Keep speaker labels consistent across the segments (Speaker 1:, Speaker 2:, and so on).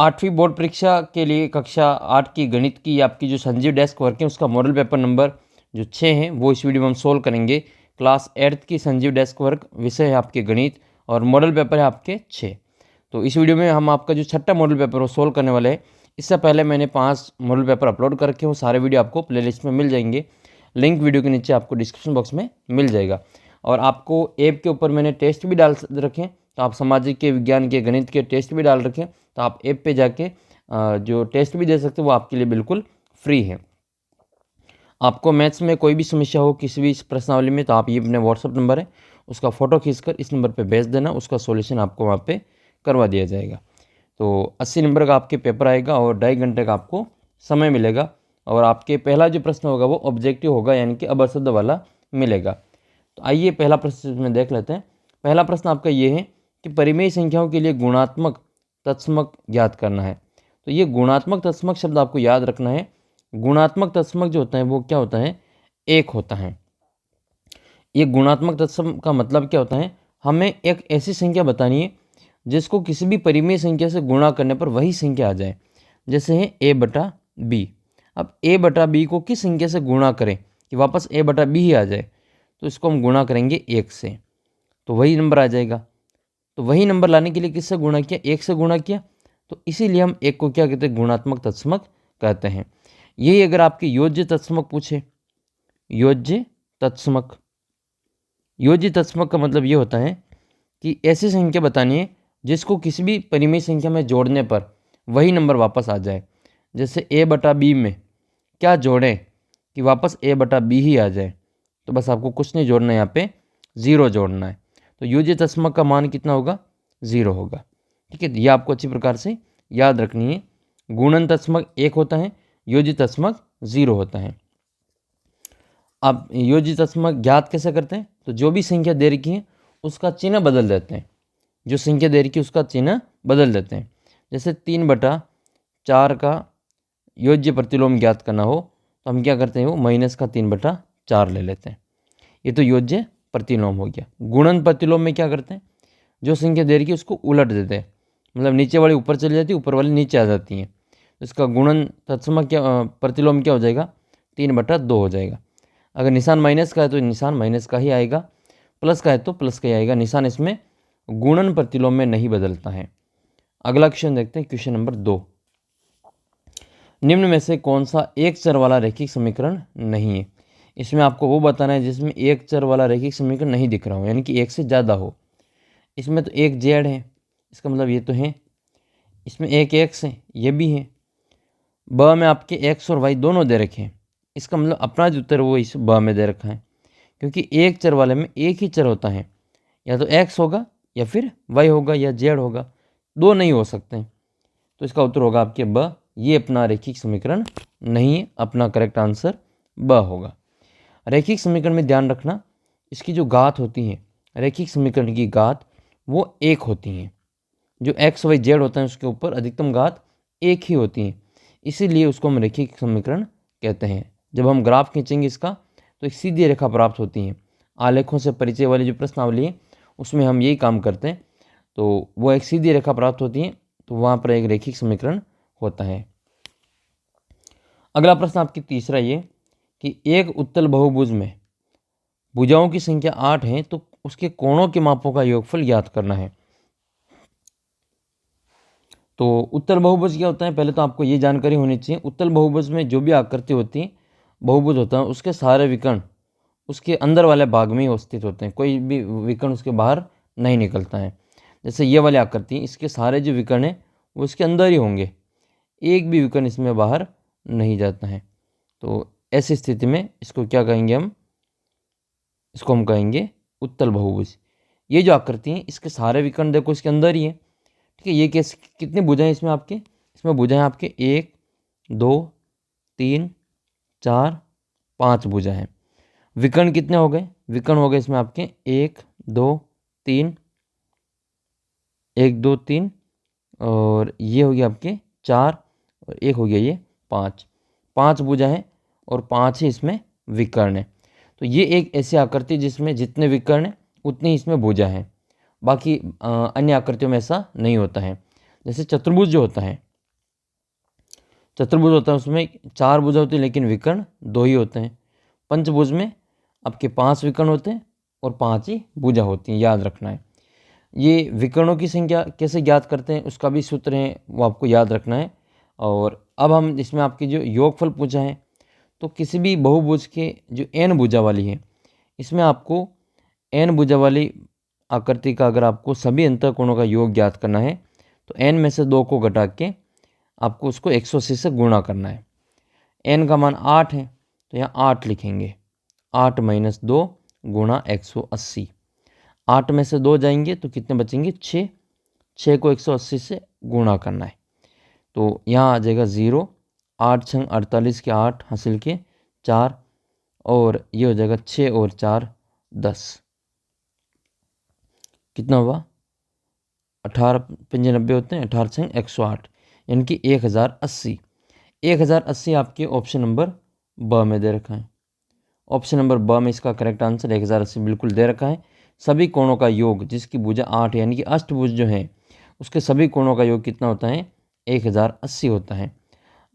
Speaker 1: 8वीं बोर्ड परीक्षा के लिए कक्षा 8 की गणित की आपकी जो संजीव डेस्क वर्क है उसका मॉडल पेपर नंबर जो 6 है वो इस वीडियो में हम सोल्व करेंगे। क्लास 8th की संजीव डेस्क वर्क विषय है आपके गणित और मॉडल पेपर है आपके 6। तो इस वीडियो में हम आपका जो छठा मॉडल पेपर वो सोल्व करने वाले हैं। इससे पहले मैंने 5 मॉडल पेपर अपलोड कर रखे, वो सारे वीडियो आपको प्लेलिस्ट में मिल जाएंगे। लिंक वीडियो के नीचे आपको डिस्क्रिप्शन बॉक्स में मिल जाएगा। और आपको ऐप के ऊपर मैंने टेस्ट भी डाल रखे, तो आप सामाजिक के, विज्ञान के, गणित के टेस्ट भी डाल रखें, तो आप ऐप पे जाके जो टेस्ट भी दे सकते हो वो आपके लिए बिल्कुल फ्री है। आपको मैथ्स में कोई भी समस्या हो किसी भी प्रश्नावली में, तो आप ये अपने व्हाट्सअप नंबर है उसका फ़ोटो खींचकर इस नंबर पे भेज देना, उसका सॉल्यूशन आपको वहाँ पे करवा दिया जाएगा। तो 80 नंबर का आपके पेपर आएगा और 2.5 घंटे का आपको समय मिलेगा। और आपके पहला जो प्रश्न होगा वो ऑब्जेक्टिव होगा, यानी कि अबरशब्द वाला मिलेगा। तो आइए पहला प्रश्न में देख लेते हैं। पहला प्रश्न आपका ये है कि परिमेय संख्याओं के लिए गुणात्मक तत्समक ज्ञात करना है। तो ये गुणात्मक तत्समक शब्द आपको याद रखना है। गुणात्मक तत्समक जो होता है वो क्या होता है, एक होता है। ये गुणात्मक तत्समक का मतलब क्या होता है, हमें एक ऐसी संख्या बतानी है जिसको किसी भी परिमेय संख्या से गुणा करने पर वही संख्या आ जाए। जैसे है a/b। अब a/b को किस संख्या से गुणा करें कि वापस a/b ही आ जाए, तो इसको हम गुणा करेंगे 1 से, तो वही नंबर आ जाएगा। तो वही नंबर लाने के लिए किससे गुणा किया, 1 से गुणा किया, तो इसीलिए हम 1 को क्या कहते हैं, गुणात्मक तत्समक कहते हैं। यही अगर आपके योज्य तत्समक पूछे, योज्य तत्समक, योज्य तत्समक का मतलब ये होता है कि ऐसी संख्या बतानी है जिसको किसी भी परिमेय संख्या में जोड़ने पर वही नंबर वापस आ जाए। जैसे a/b में क्या जोड़ें कि वापस a/b ही आ जाए, तो बस आपको कुछ नहीं जोड़ना है, यहाँ पे 0 जोड़ना है। तो योज्य तत्समक का मान कितना होगा, 0 होगा। ठीक है, ये आपको अच्छी प्रकार से याद रखनी है। गुणन तत्समक 1 होता है, योज्य तत्समक 0 होता है। अब योज्य तत्समक ज्ञात कैसे करते हैं, तो जो भी संख्या दे रखी है उसका चिन्ह बदल देते हैं। जो संख्या दे रखी है उसका चिन्ह बदल देते हैं। जैसे 3/4 का योज्य प्रतिलोम ज्ञात करना हो, तो हम क्या करते हैं, वो माइनस का 3/4 ले लेते हैं। ये तो योज्य प्रतिलोम हो गया। गुणन प्रतिलोम में क्या करते हैं, जो संख्या दे रखी है उसको उलट देते हैं, मतलब नीचे वाली ऊपर चली जाती है, ऊपर वाली नीचे आ जाती हैं। तो इसका गुणन तत्समक क्या, प्रतिलोम क्या हो जाएगा, 3/2 हो जाएगा। अगर निशान माइनस का है तो निशान माइनस का ही आएगा, प्लस का है तो प्लस का ही आएगा। निशान इसमें गुणन प्रतिलोम में नहीं बदलता है। अगला क्वेश्चन देखते हैं, क्वेश्चन नंबर 2। निम्न में से कौन सा एक चर वाला रैखिक समीकरण नहीं है। इसमें आपको वो बताना है जिसमें एक चर वाला रैखिक समीकरण नहीं दिख रहा हो, यानी कि एक से ज़्यादा हो। इसमें तो एक जेड है, इसका मतलब ये तो है। इसमें एक एक्स है, ये भी है। ब में आपके एक्स और वाई दोनों दे रखे हैं, इसका मतलब अपना जो उत्तर वो इस ब में दे रखा है। क्योंकि एक चर वाले में एक ही चर होता है, या तो एक्स होगा या फिर वाई होगा या जेड होगा, दो नहीं हो सकते हैं। तो इसका उत्तर होगा आपके ब। ये अपना रैखिक समीकरण नहीं है, अपना करेक्ट आंसर ब होगा। रैखिक समीकरण में ध्यान रखना, इसकी जो घात होती है, रैखिक समीकरण की घात वो एक होती हैं। जो एक्स वाई जेड होता है उसके ऊपर अधिकतम घात एक ही होती है, इसीलिए उसको हम रैखिक समीकरण कहते हैं। जब हम ग्राफ खींचेंगे इसका, तो एक सीधी रेखा प्राप्त होती है। आलेखों से परिचय वाली जो प्रश्नावली है उसमें हम यही काम करते हैं, तो वो एक सीधी रेखा प्राप्त होती है, तो वहाँ पर एक रैखिक समीकरण होता है। अगला प्रश्न आपकी तीसरा ये कि एक उत्तल बहुभुज में भुजाओं की संख्या 8 है, तो उसके कोणों के मापों का योगफल ज्ञात करना है। तो उत्तल बहुभुज क्या होता है, पहले तो आपको ये जानकारी होनी चाहिए। उत्तल बहुभुज में जो भी आकृति होती है, बहुभुज होता है, उसके सारे विकर्ण उसके अंदर वाले भाग में ही स्थित होते हैं, कोई भी विकर्ण उसके बाहर नहीं निकलता है। जैसे ये वाली आकृति, इसके सारे जो विकर्ण हैं वो इसके अंदर ही होंगे, एक भी विकर्ण इसमें बाहर नहीं जाता है। तो ऐसी स्थिति में इसको क्या कहेंगे हम, इसको हम कहेंगे उत्तल बहुभुज। ये जो आकृति है इसके सारे विकर्ण देखो इसके अंदर ही है। ठीक है, ये कैसे, कितनी भुजाएं इसमें आपके, इसमें भुजाएं आपके 1 2 3 4 5 भुजा हैं। विकर्ण कितने हो गए, विकर्ण हो गए इसमें आपके 1 2 3, 1 2 3, और ये हो गया आपके 4, और एक हो गया ये 5। 5 भुजा है और 5 ही इसमें विकर्ण है। तो ये एक ऐसी आकृति जिसमें जितने विकर्ण हैं उतनी इसमें भुजा है। बाकी अन्य आकृतियों में ऐसा नहीं होता है। जैसे चतुर्भुज जो होता है, चतुर्भुज होता है उसमें 4 भुजा होती है लेकिन विकर्ण 2 ही होते हैं। पंचभुज में आपके 5 विकर्ण होते हैं और 5 ही भुजा होती हैं, याद रखना है। ये विकर्णों की संख्या कैसे ज्ञात करते हैं उसका भी सूत्र है, वो आपको याद रखना है। और अब हम इसमें आपकी जो योगफल पूछा है, तो किसी भी बहुभुज के जो n भुजा वाली है, इसमें आपको n भुजा वाली आकृति का अगर आपको सभी अंतःकोणों का योग ज्ञात करना है तो n में से 2 को घटा के आपको उसको 180 से गुणा करना है। n का मान 8 है तो यहाँ 8 लिखेंगे, 8 - 2 गुणा 180। 8 में से 2 जाएंगे तो कितने बचेंगे, 6। 6 को 180 से गुणा करना है तो यहाँ आ जाएगा 0। 8 छंग 48 के 8 हासिल के 4 और ये हो जाएगा 6 और 4 10। कितना हुआ, 18 पंजे 90 होते हैं, 18 छंग 108 यानी कि 1080। 1080 आपके ऑप्शन नंबर ब में दे रखा है। ऑप्शन नंबर ब में इसका करेक्ट आंसर 1080 बिल्कुल दे रखा है। सभी कोणों का योग जिसकी भुजा 8 यानी कि अष्टभुज जो है उसके सभी कोणों का योग कितना होता है, 1080 होता है।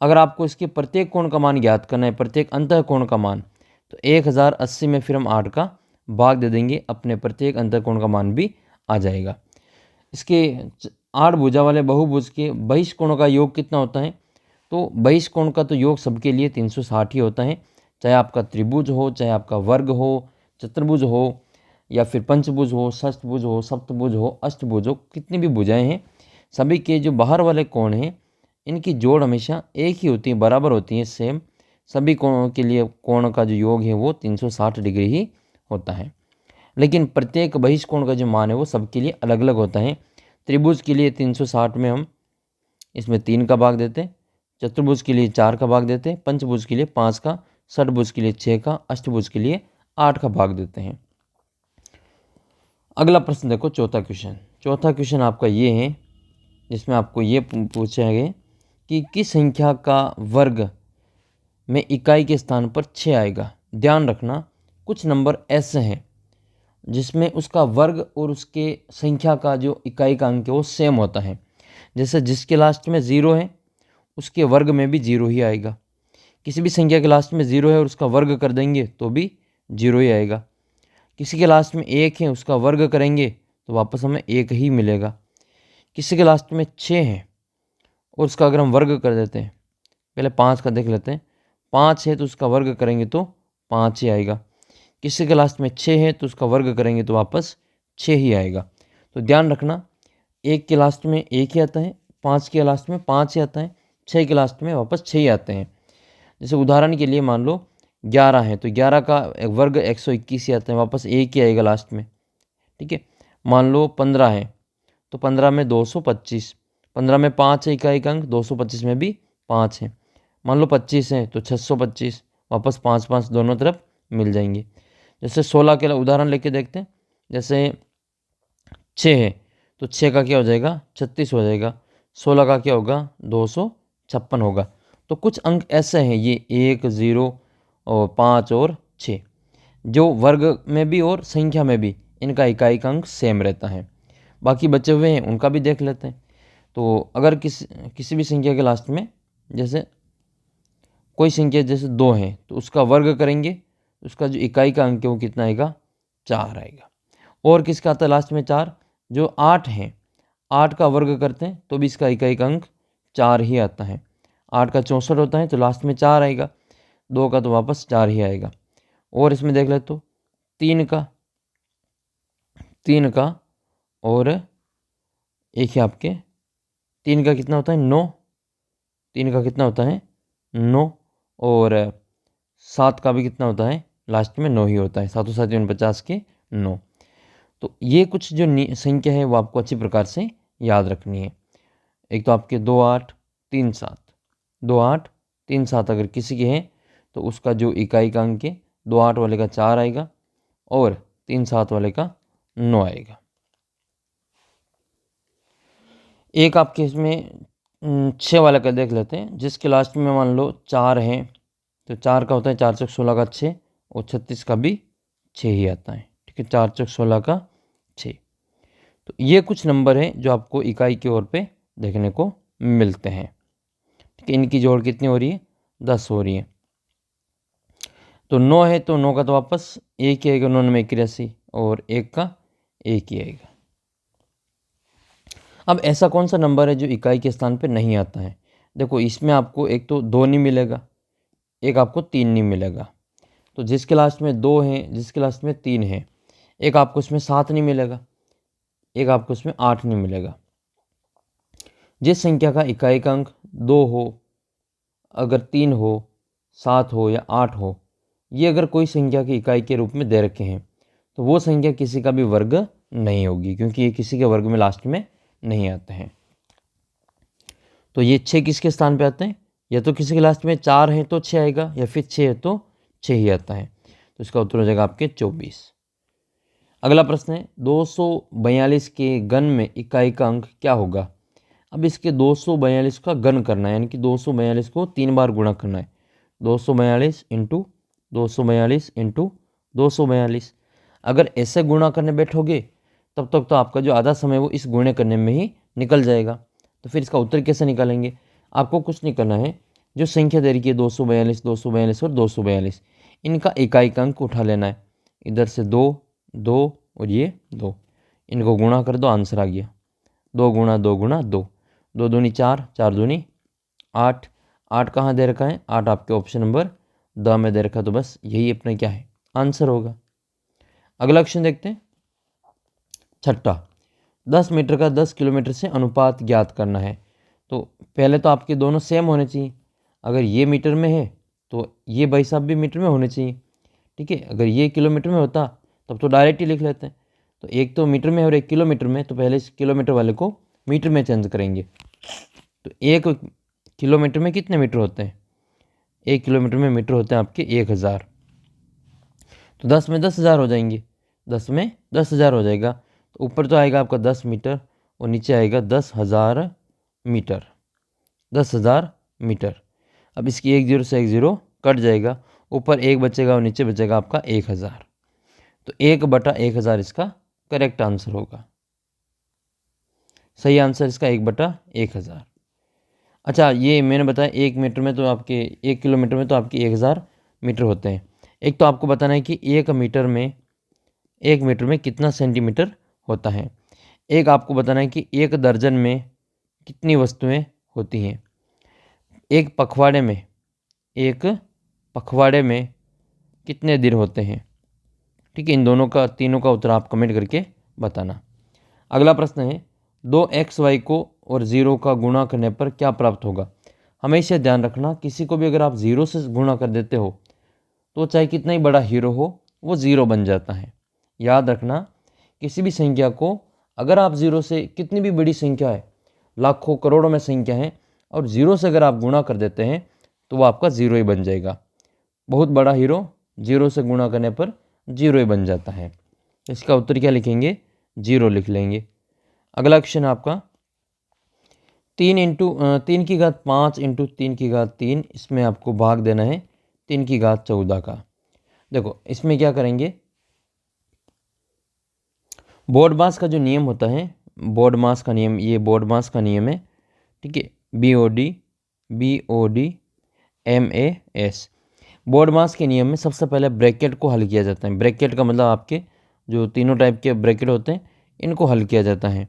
Speaker 1: अगर आपको इसके प्रत्येक कोण का मान ज्ञात करना है, प्रत्येक अंतः कोण का मान, तो 1080 में फिर हम 8 का भाग दे देंगे, अपने प्रत्येक अंतः कोण का मान भी आ जाएगा। इसके 8 भुजा वाले बहुभुज के बहिष्कोणों का योग कितना होता है, तो बहिष्कोण का तो योग सबके लिए 360 ही होता है, चाहे आपका त्रिभुज हो, चाहे आपका वर्ग हो, चतुर्भुज हो, या फिर पंचभुज हो, षष्ठभुज हो, सप्तभुज हो, अष्टभुज हो, कितनी भी भुजाएं हैं, सभी के जो बाहर वाले कोण हैं इनकी जोड़ हमेशा एक ही होती है, बराबर होती है, सेम। सभी कोणों के लिए कोण का जो योग है वो 360 डिग्री ही होता है। लेकिन प्रत्येक बहिष्कोण का जो मान है वो सबके लिए अलग अलग होता है। त्रिभुज के लिए 360 में हम इसमें 3 का भाग देते हैं, चतुर्भुज के लिए 4 का भाग देते हैं, पंचभुज के लिए 5 का, षटभुज के लिए 6 का, अष्टभुज के लिए 8 का भाग देते हैं। अगला प्रश्न देखो, चौथा क्वेश्चन। चौथा क्वेश्चन आपका ये है जिसमें आपको ये पूछा है कि किस संख्या का वर्ग में इकाई के स्थान पर 6 आएगा। ध्यान रखना कुछ नंबर ऐसे हैं जिसमें उसका वर्ग और उसके संख्या का जो इकाई का अंक है वो सेम होता है। जैसे जिसके लास्ट में 0 है उसके वर्ग में भी 0 ही आएगा। किसी भी संख्या के लास्ट में 0 है और उसका वर्ग कर देंगे तो भी 0 ही आएगा। किसी के लास्ट में 1 है उसका वर्ग करेंगे तो वापस हमें 1 ही मिलेगा। किसी के लास्ट में 6 है और उसका अगर हम वर्ग कर देते हैं, पहले 5 का देख लेते हैं, 5 है तो उसका वर्ग करेंगे तो 5 ही आएगा। किसी के लास्ट में 6 है तो उसका वर्ग करेंगे तो वापस 6 ही आएगा। तो ध्यान रखना 1 के लास्ट में 1 ही आता है, 5 के लास्ट में 5 ही आता है, 6 के लास्ट में वापस 6 ही आते हैं। जैसे उदाहरण के लिए मान लो 11 है तो 11 का वर्ग 121 ही आता है, वापस 1 ही आएगा लास्ट में। ठीक है, मान लो 15 है तो 15 में 225, 15 में 5 है इकाई का अंक, 225 में भी 5 है। मान लो 25 है तो 625, वापस 5 5 दोनों तरफ मिल जाएंगे। जैसे 16 के उदाहरण लेके देखते हैं, जैसे 6 है तो 6 का क्या हो जाएगा, 36 हो जाएगा। 16 का क्या होगा, 256 होगा। तो कुछ अंक ऐसे हैं ये 1 0 और 5 और 6 जो वर्ग में भी और संख्या में भी इनका इकाई का अंक सेम रहता है। बाकी बचे हुए हैं उनका भी देख लेते हैं। तो अगर किसी भी संख्या के लास्ट में जैसे कोई संख्या जैसे 2 है तो उसका वर्ग करेंगे, उसका जो इकाई का अंक है वो कितना आएगा, 4 आएगा। और किसका आता है लास्ट में 4, जो 8 है 8 का वर्ग करते हैं तो भी इसका इकाई का अंक 4 ही आता है। 8 का 64 होता है तो लास्ट में 4 आएगा, 2 का तो वापस 4 ही आएगा। और इसमें देख ले तो 3 का और एक ही आपके 3 का कितना होता है, 9, 3 का कितना होता है 9, और 7 का भी कितना होता है, लास्ट में 9 ही होता है, 7 7 49 के 9। तो ये कुछ जो संख्या है वो आपको अच्छी प्रकार से याद रखनी है। एक तो आपके 2 8 3 7, 2 8 3 7 अगर किसी के हैं तो उसका जो इकाई का अंक है 2 8 वाले का 4 आएगा और 3 7 वाले का 9 आएगा। एक आपके इसमें 6 वाला का देख लेते हैं, जिसके लास्ट में मान लो 4 है तो 4 का होता है 4 चौक 16 का 6 और 36 का भी 6 ही आता है। ठीक है, 4 चौक 16 का 6। तो ये कुछ नंबर हैं जो आपको इकाई के ओर पे देखने को मिलते हैं। ठीक है। कि इनकी जोड़ कितनी हो रही है, 10 हो रही है। तो 9 है तो 9 का तो वापस 1 ही आएगा, 9 में 81 और 1 का 1 ही आएगा। अब ऐसा कौन सा नंबर है जो इकाई के स्थान पे नहीं आता है? देखो इसमें आपको एक तो 2 नहीं मिलेगा, एक आपको 3 नहीं मिलेगा। तो जिसके लास्ट में 2 हैं, जिसके लास्ट में 3 है, एक आपको इसमें 7 नहीं मिलेगा, एक आपको इसमें 8 नहीं मिलेगा। जिस संख्या का इकाई का अंक 2 हो, अगर 3 हो, 7 हो या 8 हो, ये अगर कोई संख्या की इकाई के रूप में दे रखे हैं तो वो संख्या किसी का भी वर्ग नहीं होगी, क्योंकि ये किसी के वर्ग में लास्ट में नहीं आते हैं। तो ये 6 किसके स्थान पे आते हैं? या तो किसी के लास्ट में 4 है तो 6 आएगा, या फिर 6 है तो 6 ही आता है। तो इसका उत्तर हो जाएगा आपके 24। अगला प्रश्न है 242 के घन में इकाई का अंक क्या होगा? अब इसके 242 का घन करना है, यानी कि 242 को 3 बार गुणा करना है। 242 इंटू 242 इंटू 242। अगर ऐसे गुणा करने बैठोगे तब तक तो आपका जो आधा समय वो इस गुणे करने में ही निकल जाएगा। तो फिर इसका उत्तर कैसे निकालेंगे? आपको कुछ नहीं करना है, जो संख्या दे रही है 242, 242 और 242, इनका इकाई का अंक उठा लेना है। इधर से 2, 2 और ये 2, इनको गुणा कर दो, आंसर आ गया 2 गुणा 2 गुणा 2, 2 दूनी 4, 4 दूनी 8। 8 कहाँ दे रखा है? 8 आपके ऑप्शन नंबर द में दे रखा, तो बस यही अपना क्या है, आंसर होगा। अगला क्वेश्चन देखते हैं, छठा, 10 मीटर का 10 किलोमीटर से अनुपात ज्ञात करना है। तो पहले तो आपके दोनों सेम होने चाहिए। अगर ये मीटर में है तो ये भाई साहब भी मीटर में होने चाहिए, ठीक है। अगर ये किलोमीटर में होता तब तो डायरेक्ट ही लिख लेते हैं। तो एक तो मीटर में और एक किलोमीटर में, तो पहले इस किलोमीटर वाले को मीटर में चेंज करेंगे। तो 1 किलोमीटर में कितने मीटर होते हैं? 1 किलोमीटर में मीटर होते हैं आपके 1000। तो 10 में 10,000 हो जाएंगे, 10 में 10,000 हो जाएगा। तो ऊपर तो आएगा आपका 10 मीटर और नीचे आएगा 10,000 मीटर, 10,000 मीटर। अब इसकी 1 0 से 1 0 कट जाएगा, ऊपर 1 बचेगा और नीचे बचेगा आपका 1000। तो 1/1000 इसका करेक्ट आंसर होगा। सही आंसर इसका 1/1000। अच्छा, ये मैंने बताया 1 मीटर में तो आपके 1 किलोमीटर में तो आपके 1000 मीटर होते हैं। एक तो आपको बताना है कि 1 मीटर में कितना सेंटीमीटर होता है। एक आपको बताना है कि 1 दर्जन में कितनी वस्तुएं होती हैं। एक पखवाड़े में कितने दिन होते हैं, ठीक है। इन दोनों का, तीनों का उत्तर आप कमेंट करके बताना। अगला प्रश्न है 2xy को और 0 का गुणा करने पर क्या प्राप्त होगा? हमेशा ध्यान रखना, किसी को भी अगर आप 0 से गुणा कर देते हो तो चाहे कितना ही बड़ा हीरो हो वो 0 बन जाता है। याद रखना, किसी भी संख्या को अगर आप 0 से, कितनी भी बड़ी संख्या है, लाखों करोड़ों में संख्या है, और 0 से अगर आप गुणा कर देते हैं तो वो आपका 0 ही बन जाएगा। बहुत बड़ा हीरो 0 से गुणा करने पर 0 ही बन जाता है। इसका उत्तर क्या लिखेंगे? 0 लिख लेंगे। अगला क्वेश्चन आपका 3 की घात 5 इंटू 3 की घात 3, इसमें आपको भाग देना है 3 की घात 14 का। देखो इसमें क्या करेंगे, बोर्ड मास का जो नियम होता है, बोर्ड मास का नियम, ये बोर्ड मास का नियम है, ठीक है। BOD MAS, बोर्ड मास के नियम में सबसे पहले ब्रैकेट को हल किया जाता है। ब्रैकेट का मतलब आपके जो तीनों टाइप के ब्रैकेट होते हैं इनको हल किया जाता है।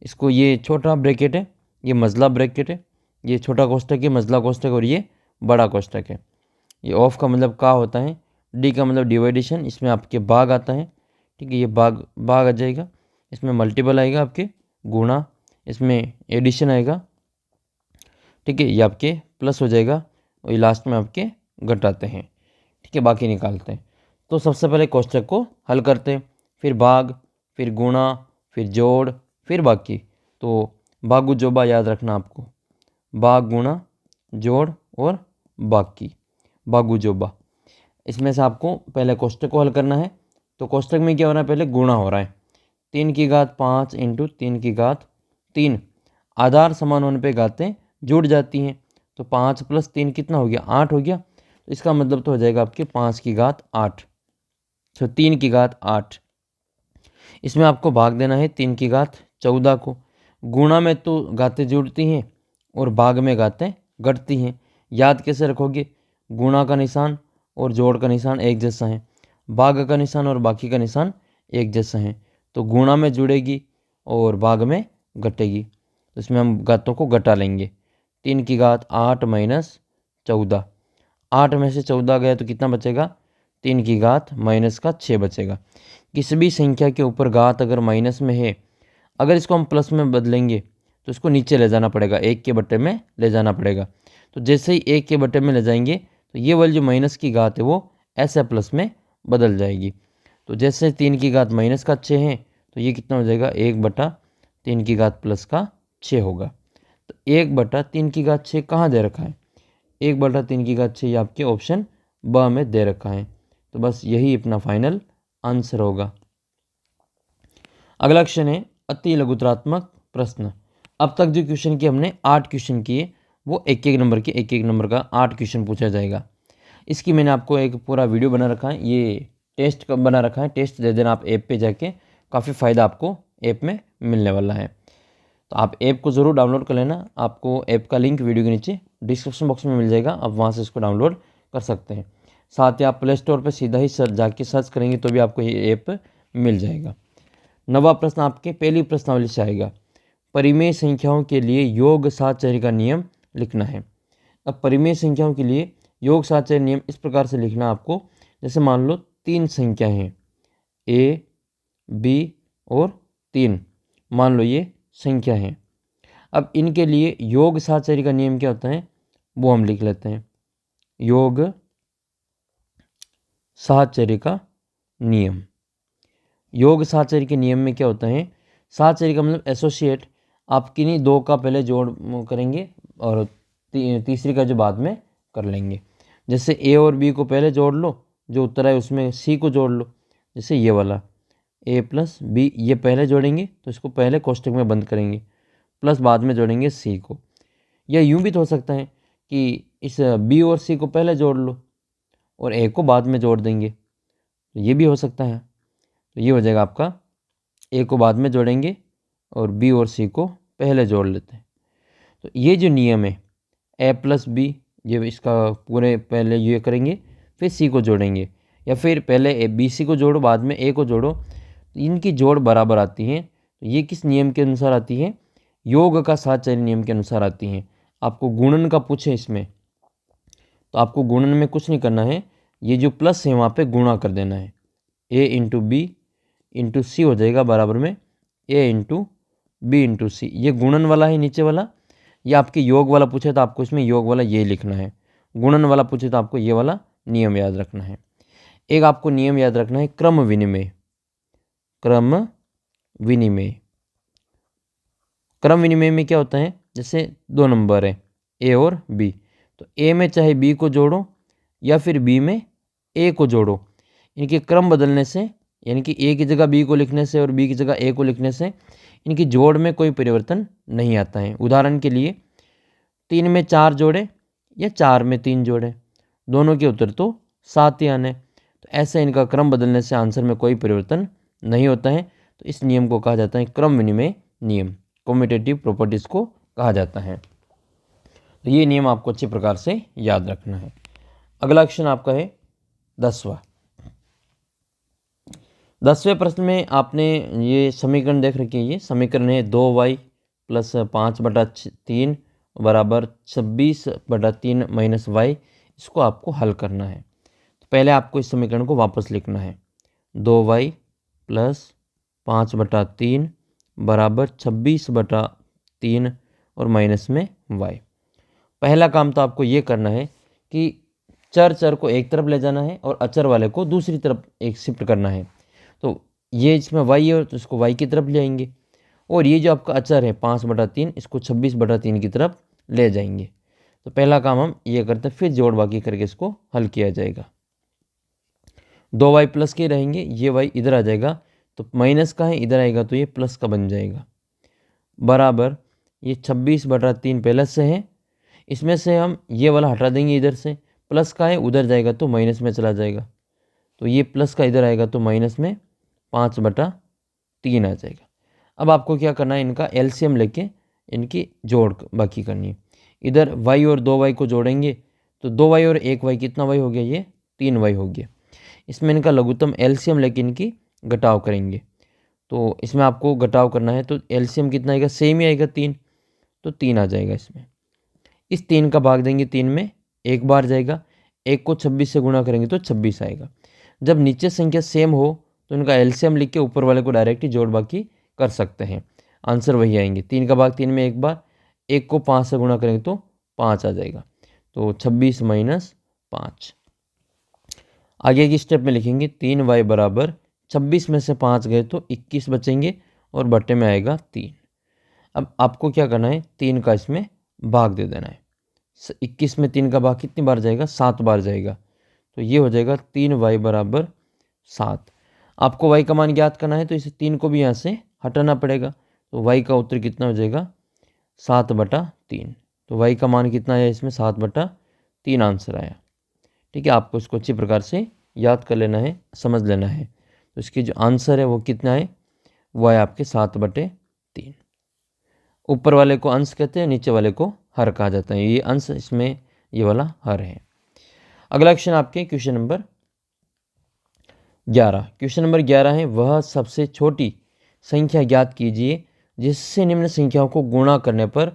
Speaker 1: इसको, ये छोटा ब्रैकेट है, ये मझला ब्रैकेट है, ये छोटा कोष्ठक है, मझला कोष्ठक, और ये बड़ा कोष्ठक है। ये ऑफ का मतलब का होता है, डी का मतलब डिवाइडेशन, इसमें आपके भाग आता है, ठीक है। ये भाग आ जाएगा, इसमें मल्टीपल आएगा आपके गुणा, इसमें एडिशन आएगा, ठीक है। ये आपके प्लस हो जाएगा और ये लास्ट में आपके घटाते हैं, ठीक है, बाकी निकालते हैं। तो सबसे पहले कोष्ठक को हल करते हैं, फिर भाग, फिर गुणा, फिर जोड़, फिर बाकी। तो भागु जोबा याद रखना आपको, भाग गुणा जोड़ और बाकी, भागु जोबा। इसमें से आपको पहले कोष्ठक को हल करना है। तो कोष्ठक में क्या हो रहा है, पहले गुणा हो रहा है। 3 की घात 5 इंटू 3 की घात 3, आधार समान होने पे घातें जुड़ जाती हैं। तो 5 + 3 कितना हो गया, 8 हो गया। तो इसका मतलब तो हो जाएगा आपके 5 की घात 8, तो 3 की घात 8। इसमें आपको भाग देना है 3 की घात 14 को। गुणा में तो घातें जुड़ती हैं और भाग में घातें घटती हैं। याद कैसे रखोगे? गुणा का निशान और जोड़ का निशान एक जैसा है, भाग का निशान और बाकी का निशान एक जैसा है। तो गुणा में जुड़ेगी और भाग में घटेगी, तो इसमें हम घातों को घटा लेंगे। 3 की घात 8 माइनस 14, 8 में से 14 गया तो कितना बचेगा? 3 की घात माइनस का 6 बचेगा। किसी भी संख्या के ऊपर घात अगर माइनस में है, अगर इसको हम प्लस में बदलेंगे तो इसको नीचे ले जाना पड़ेगा, 1 के बट्टे में ले जाना पड़ेगा। तो जैसे ही 1 के बट्टे में ले जाएंगे तो ये वाली जो माइनस की घात है वो ऐसे प्लस में बदल जाएगी। तो जैसे 3 की घात माइनस का 6 है तो ये कितना हो जाएगा? 1/3 की घात प्लस का 6 होगा। तो 1/3 की घात 6 कहाँ दे रखा है? 1/3 की घात 6 ये आपके ऑप्शन ब में दे रखा है। तो बस यही अपना फाइनल आंसर होगा। अगला क्वेश्चन है अति लघुत्रात्मक प्रश्न। अब तक जो क्वेश्चन किए हमने 8 क्वेश्चन किए, वो एक एक नंबर का 8 क्वेश्चन पूछा जाएगा। इसकी मैंने आपको एक पूरा वीडियो बना रखा है, ये टेस्ट का बना रखा है, टेस्ट दे देना आप ऐप पे जाके, काफ़ी फ़ायदा आपको ऐप में मिलने वाला है। तो आप ऐप को ज़रूर डाउनलोड कर लेना। आपको ऐप का लिंक वीडियो के नीचे डिस्क्रिप्शन बॉक्स में मिल जाएगा, आप वहाँ से इसको डाउनलोड कर सकते हैं। साथ ही आप प्ले स्टोर पर सीधा ही जाके सर्च करेंगे तो भी आपको ये ऐप मिल जाएगा। 9वां प्रश्न आपके पहली प्रश्नावली से आएगा। परिमेय संख्याओं के लिए योग साहचर्य का नियम लिखना है। अब परिमेय संख्याओं के लिए योग साहचर्य नियम इस प्रकार से लिखना आपको, जैसे मान लो 3 संख्या हैं, a, b और 3, मान लो ये संख्या है। अब इनके लिए योग साहचर्य का नियम क्या होता है वो हम लिख लेते हैं। योग साहचर्य का नियम, योग साहचर्य के नियम में क्या होता है? साहचर्य का मतलब एसोसिएट। आप किन्हीं दो का पहले जोड़ करेंगे और तीसरी का जो बाद में कर लेंगे। जैसे ए और बी को पहले जोड़ लो, जो उत्तर है उसमें सी को जोड़ लो। जैसे ये वाला a प्लस बी, ये पहले जोड़ेंगे तो इसको पहले कोष्टक में बंद करेंगे, प्लस बाद में जोड़ेंगे सी को। या यूँ भी तो हो सकता है कि इस बी और सी को पहले जोड़ लो और ए को बाद में जोड़ देंगे, तो ये भी हो सकता है। तो ये हो जाएगा आपका, ए को बाद में जोड़ेंगे और बी और सी को पहले जोड़ लेते हैं। तो ये जो नियम है ए प्लस बी, ये इसका पूरे पहले ये करेंगे फिर सी को जोड़ेंगे, या फिर पहले ए बी सी को जोड़ो बाद में ए को जोड़ो, तो इनकी जोड़ बराबर आती है। तो ये किस नियम के अनुसार आती है? योग का साहचर्य नियम के अनुसार आती हैं। आपको गुणन का पूछे इसमें तो आपको गुणन में कुछ नहीं करना है, ये जो प्लस है वहाँ पे गुणा कर देना है। a इंटू बी इंटू सी हो जाएगा बराबर में a इंटू बी इंटू सी। ये गुणन वाला है नीचे वाला। ये आपके योग वाला पूछे तो आपको इसमें योग वाला ये लिखना है, गुणन वाला पूछे तो आपको ये वाला नियम याद रखना है। एक आपको नियम याद रखना है क्रम विनिमय। क्रम विनिमय, क्रम विनिमय में क्या होता है? जैसे 2 नंबर है ए और बी, तो ए में चाहे बी को जोड़ो या फिर बी में ए को जोड़ो, इनके क्रम बदलने से, यानी कि ए की जगह बी को लिखने से और बी की जगह ए को लिखने से इनकी जोड़ में कोई परिवर्तन नहीं आता है। उदाहरण के लिए 3 में 4 जोड़े या 4 में 3 जोड़े, दोनों के उत्तर तो 7 ही आने। तो ऐसे इनका क्रम बदलने से आंसर में कोई परिवर्तन नहीं होता है। तो इस नियम को कहा जाता है क्रम विनिमय नियम, कम्यूटेटिव प्रॉपर्टीज़ को कहा जाता है। तो ये नियम आपको अच्छे प्रकार से याद रखना है। अगला क्वेश्चन आपका है 10वां। 10वें प्रश्न में आपने ये समीकरण देख रखी है। ये समीकरण है 2y प्लस 5/3 बराबर 26/3 माइनस y। इसको आपको हल करना है। तो पहले आपको इस समीकरण को वापस लिखना है। 2y प्लस 5/3 बराबर 26/3 और माइनस में y। पहला काम तो आपको ये करना है कि चर को एक तरफ ले जाना है और अचर वाले को दूसरी तरफ एक शिफ्ट करना है। तो ये इसमें y है तो इसको y की तरफ ले आएंगे, और ये जो आपका अचर है 5/3 इसको 26/3 की तरफ ले जाएंगे। तो पहला काम हम ये करते हैं, फिर जोड़ बाकी करके इसको हल किया जाएगा। 2y प्लस के रहेंगे, ये y इधर आ जाएगा, तो माइनस का है इधर आएगा तो ये प्लस का बन जाएगा, बराबर ये 26/3 पहले से है, इसमें से हम ये वाला हटा देंगे, इधर से प्लस का है उधर जाएगा तो माइनस में चला जाएगा, तो ये प्लस का इधर आएगा तो माइनस में 5/3 आ जाएगा। अब आपको क्या करना है, इनका एलसीएम लेके इनकी जोड़ बाकी करनी है। इधर y और 2y को जोड़ेंगे तो 2y और 1y कितना y हो गया, ये 3y हो गया। इसमें इनका लघुत्तम एलसीएम लेके इनकी घटाव करेंगे। तो इसमें आपको घटाव करना है तो एलसीएम कितना आएगा, सेम ही आएगा 3, तो 3 आ जाएगा इसमें। इस 3 का भाग देंगे 3 में, एक बार जाएगा, 1 को 26 से गुणा करेंगे तो 26 आएगा। जब नीचे संख्या सेम हो तो इनका एलसीएम लिख के ऊपर वाले को डायरेक्ट ही जोड़ बाकी कर सकते हैं, आंसर वही आएंगे। 3 का भाग 3 में एक बार, 1 को 5 से गुणा करेंगे तो 5 आ जाएगा। तो 26 माइनस 5। आगे की स्टेप में लिखेंगे 3y बराबर 26 में से 5 गए तो 21 बचेंगे और बटे में आएगा 3। अब आपको क्या करना है, 3 का इसमें भाग दे देना है। 21 में 3 का भाग कितनी बार जाएगा, 7 बार जाएगा। तो ये हो जाएगा 3y बराबर 7। आपको y का मान ज्ञात करना है तो इसे 3 को भी यहाँ से हटाना पड़ेगा। तो y का उत्तर कितना हो जाएगा, 7/3। तो y का मान कितना आया इसमें, 7/3 आंसर आया। ठीक है, आपको इसको अच्छी प्रकार से याद कर लेना है, समझ लेना है। तो इसकी जो आंसर है वो कितना है, वो है आपके 7/3। ऊपर वाले को अंश कहते हैं, नीचे वाले को हर कहा जाता है। ये अंश, इसमें ये वाला हर है। अगला क्वेश्चन आपके क्वेश्चन नंबर 11। क्वेश्चन नंबर 11 है, वह सबसे छोटी संख्या ज्ञात कीजिए जिससे निम्न संख्याओं को गुणा करने पर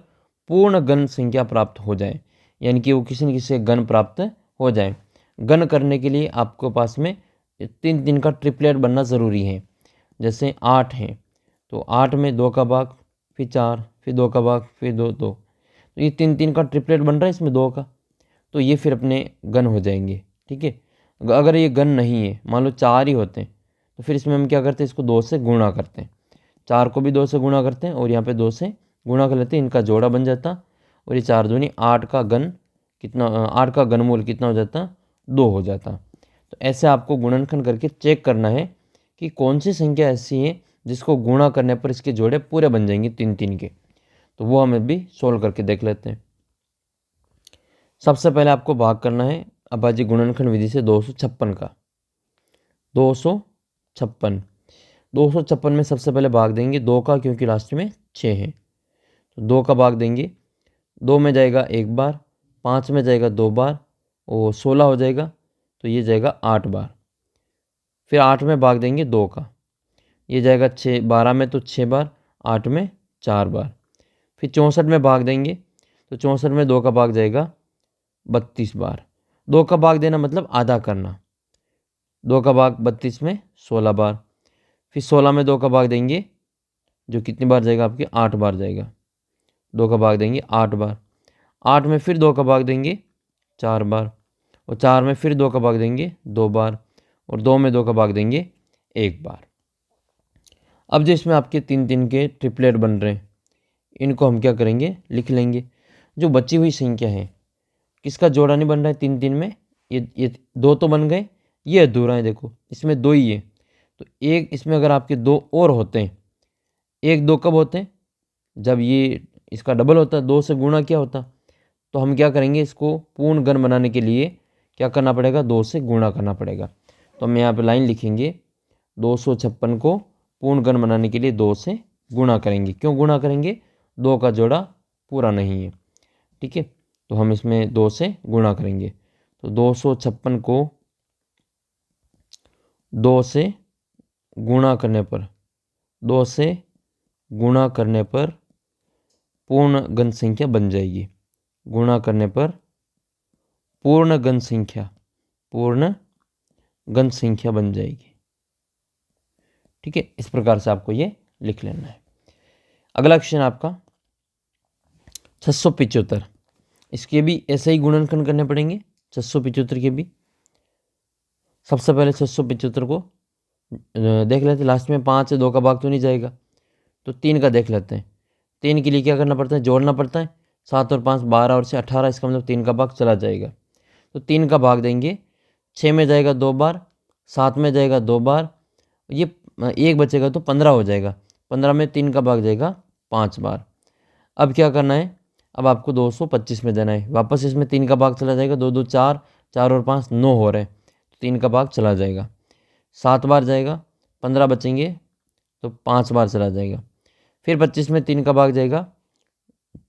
Speaker 1: पूर्ण गण संख्या प्राप्त हो जाए। यानी कि वो किसी न किसी गण प्राप्त हो जाए। गण करने के लिए आपको पास में 3 का ट्रिपलेट बनना ज़रूरी है। जैसे 8 है तो 8 में 2 का भाग, फिर 4, फिर 2 का भाग, फिर 2, 2। तो ये 3 का ट्रिपलेट बन रहा है इसमें 2 का, तो ये फिर अपने गण हो जाएंगे। ठीक है, अगर ये गण नहीं है, मान लो 4 ही होते हैं, तो फिर इसमें हम क्या करते हैं, इसको 2 से गुणा करते हैं। 4 को भी 2 से गुणा करते हैं और यहाँ पे 2 से गुणा कर लेते हैं, इनका जोड़ा बन जाता। और ये 4 दूनी 8 का घन कितना, 8 का घनमूल कितना हो जाता, 2 हो जाता। तो ऐसे आपको गुणनखंड करके चेक करना है कि कौन सी संख्या ऐसी है जिसको गुणा करने पर इसके जोड़े पूरे बन जाएंगे 3 के। तो वो हमें भी सोल्व करके देख लेते हैं। सबसे पहले आपको भाग करना है अभाज्य गुणनखंड विधि से 256 का। 256 में सबसे पहले भाग देंगे 2 का, क्योंकि लास्ट में 6 है। तो 2 का भाग देंगे, 2 में जाएगा 1 बार, 5 में जाएगा 2 बार और 16 हो जाएगा, तो ये जाएगा 8 बार। फिर 8 में भाग देंगे 2 का, ये जाएगा 6, 12 में तो 6 बार, 8 में 4 बार। फिर 64 में भाग देंगे तो 64 में 2 का भाग जाएगा 32 बार। 2 का भाग देना मतलब आधा करना, 2 का भाग 32 में 16 बार। फिर 16 में 2 का भाग देंगे, जो कितनी बार जाएगा आपके 8 बार जाएगा। 2 का भाग देंगे 8 बार। 8 में फिर 2 का भाग देंगे 4 बार, और 4 में फिर 2 का भाग देंगे 2 बार, और 2 में 2 का भाग देंगे 1 बार। अब जो इसमें आपके 3 के ट्रिपलेट बन रहे हैं, इनको हम क्या करेंगे, लिख लेंगे। जो बची हुई संख्या है, किसका जोड़ा नहीं बन रहा है 3 में, ये 2 तो बन गए, ये अधूरा है। देखो इसमें 2 ही है, तो एक इसमें अगर आपके 2 और होते हैं, 1 2 कब होते हैं, जब ये इसका डबल होता है, 2 से गुणा क्या होता। तो हम क्या करेंगे, इसको पूर्ण गण बनाने के लिए क्या करना पड़ेगा, 2 से गुणा करना पड़ेगा। तो हम यहाँ पे लाइन लिखेंगे, 256 को पूर्ण गण बनाने के लिए 2 से गुणा करेंगे। क्यों गुणा करेंगे, 2 का जोड़ा पूरा नहीं है। ठीक है, तो हम इसमें 2 से गुणा करेंगे। तो 256 को 2 से गुणा करने पर, 2 से गुणा करने पर पूर्ण गण संख्या बन जाएगी। गुणा करने पर पूर्ण गण संख्या बन जाएगी। ठीक है, इस प्रकार से आपको ये लिख लेना है। अगला क्वेश्चन आपका 675। इसके भी ऐसे ही गुणनखंड करने पड़ेंगे 675 के भी। सबसे पहले 675 को देख लेते हैं, लास्ट में 5 से 2 का भाग तो नहीं जाएगा, तो 3 का देख लेते हैं। 3 के लिए क्या करना पड़ता है, जोड़ना पड़ता है। 7 और 5 12 और से 18, इसका मतलब 3 का भाग चला जाएगा। तो 3 का भाग देंगे, 6 में जाएगा 2 बार, 7 में जाएगा 2 बार, ये 1 बचेगा तो 15 हो जाएगा। 15 में 3 का भाग जाएगा 5 बार। अब क्या करना है, अब आपको 225 में देना है। वापस इसमें 3 का भाग चला जाएगा, 2 2 4, 4 और 5 9 हो रहे हैं, तो 3 का भाग चला जाएगा। 7 बार जाएगा, 15 बचेंगे तो 5 बार चला जाएगा। फिर 25 में 3 का भाग जाएगा